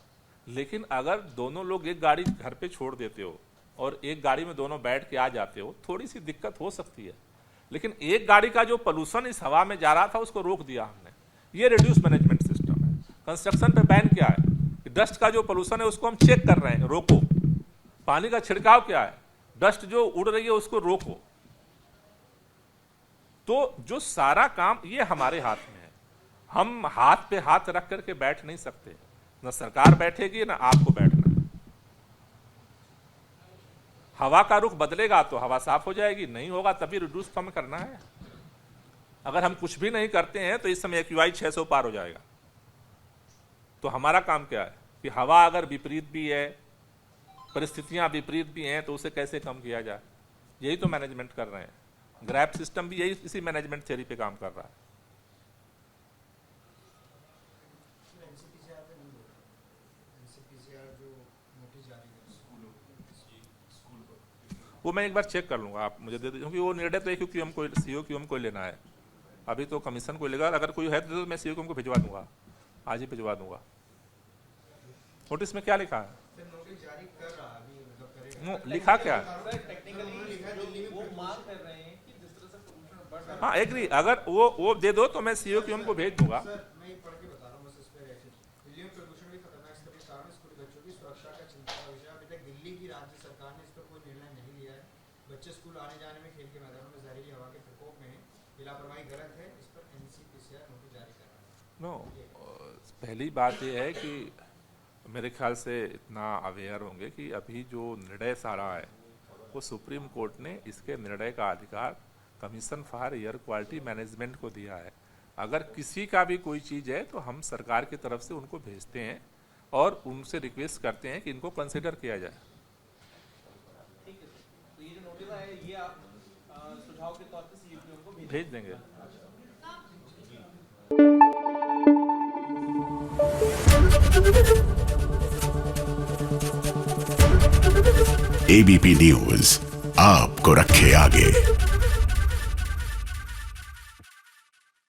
लेकिन अगर दोनों लोग एक गाड़ी घर पे छोड़ देते हो और एक गाड़ी में दोनों बैठ के आ जाते हो, थोड़ी सी दिक्कत हो सकती है। लेकिन एक गाड़ी का जो पोल्यूशन इस हवा में जा रहा था उसको रोक दिया हमने। ये रिड्यूस मैनेजमेंट सिस्टम है। कंस्ट्रक्शन पे बैन क्या है कि डस्ट का जो पोल्यूशन है उसको हम चेक कर रहे हैं, रोको। पानी का छिड़काव क्या है, डस्ट जो उड़ रही है उसको रोको। तो जो सारा काम ये हमारे हाथ में है। हम हाथ पे हाथ रख करके बैठ नहीं सकते, न सरकार बैठेगी ना आपको बैठना। हवा का रुख बदलेगा तो हवा साफ हो जाएगी, नहीं होगा तभी रिड्यूस कम करना है। अगर हम कुछ भी नहीं करते हैं तो इस समय AQI 600 पार हो जाएगा। तो हमारा काम क्या है कि हवा अगर विपरीत भी है, परिस्थितियां विपरीत भी हैं, तो उसे कैसे कम किया जाए, यही तो मैनेजमेंट कर रहे हैं। ग्रैब सिस्टम भी यही इसी मैनेजमेंट थ्योरी पे काम कर रहा है। वो मैं एक बार चेक कर लूंगा, आप मुझे दे दीजिए, क्योंकि वो निर्णय तो एक COQM को लेना है, अभी तो कमीशन को लेगा। अगर कोई है तो मैं COQM को भिजवा दूंगा, आज ही भिजवा दूंगा। नोटिस में क्या लिखा है? नोटिस जारी कर रहा है अभी, मतलब करेगा। लिखा क्या है? टेक्निकली वो मांग कर रहे हैं कि जिस तरह से प्रदूषण बढ़ रहा है। हाँ एग्री, अगर वो दे दो तो मैं COQM को भेज दूंगा। सर मैं पढ़ के बता रहा हूँ बस इस पे। दिल्ली में प्रदूषण की खतरनाक स्थिति के कारण स्कूली बच्चों की सुरक्षा का चिंता का विषय। अभी तक दिल्ली की राज्य सरकार ने इस पर कोई निर्णय नहीं लिया है। बच्चे स्कूल आने जाने में, खेल के मैदानों में जहरीली हवा के प्रकोप में लापरवाही गलत है। इस पर NCPCR नोटिस जारी कर रहा है। पहली बात यह है कि मेरे ख्याल से इतना अवेयर होंगे कि अभी जो निर्णय सारा है वो सुप्रीम कोर्ट ने इसके निर्णय का अधिकार commission for air quality management को दिया है। अगर किसी का भी कोई चीज़ है तो हम सरकार की तरफ से उनको भेजते हैं और उनसे रिक्वेस्ट करते हैं कि इनको कंसिडर किया जाए। ठीक है, तो ये जो नोटिस आया है ये आप सुझाव के तौर पे COQM को भेज देंगे। ABP न्यूज़ आपको रखे आगे।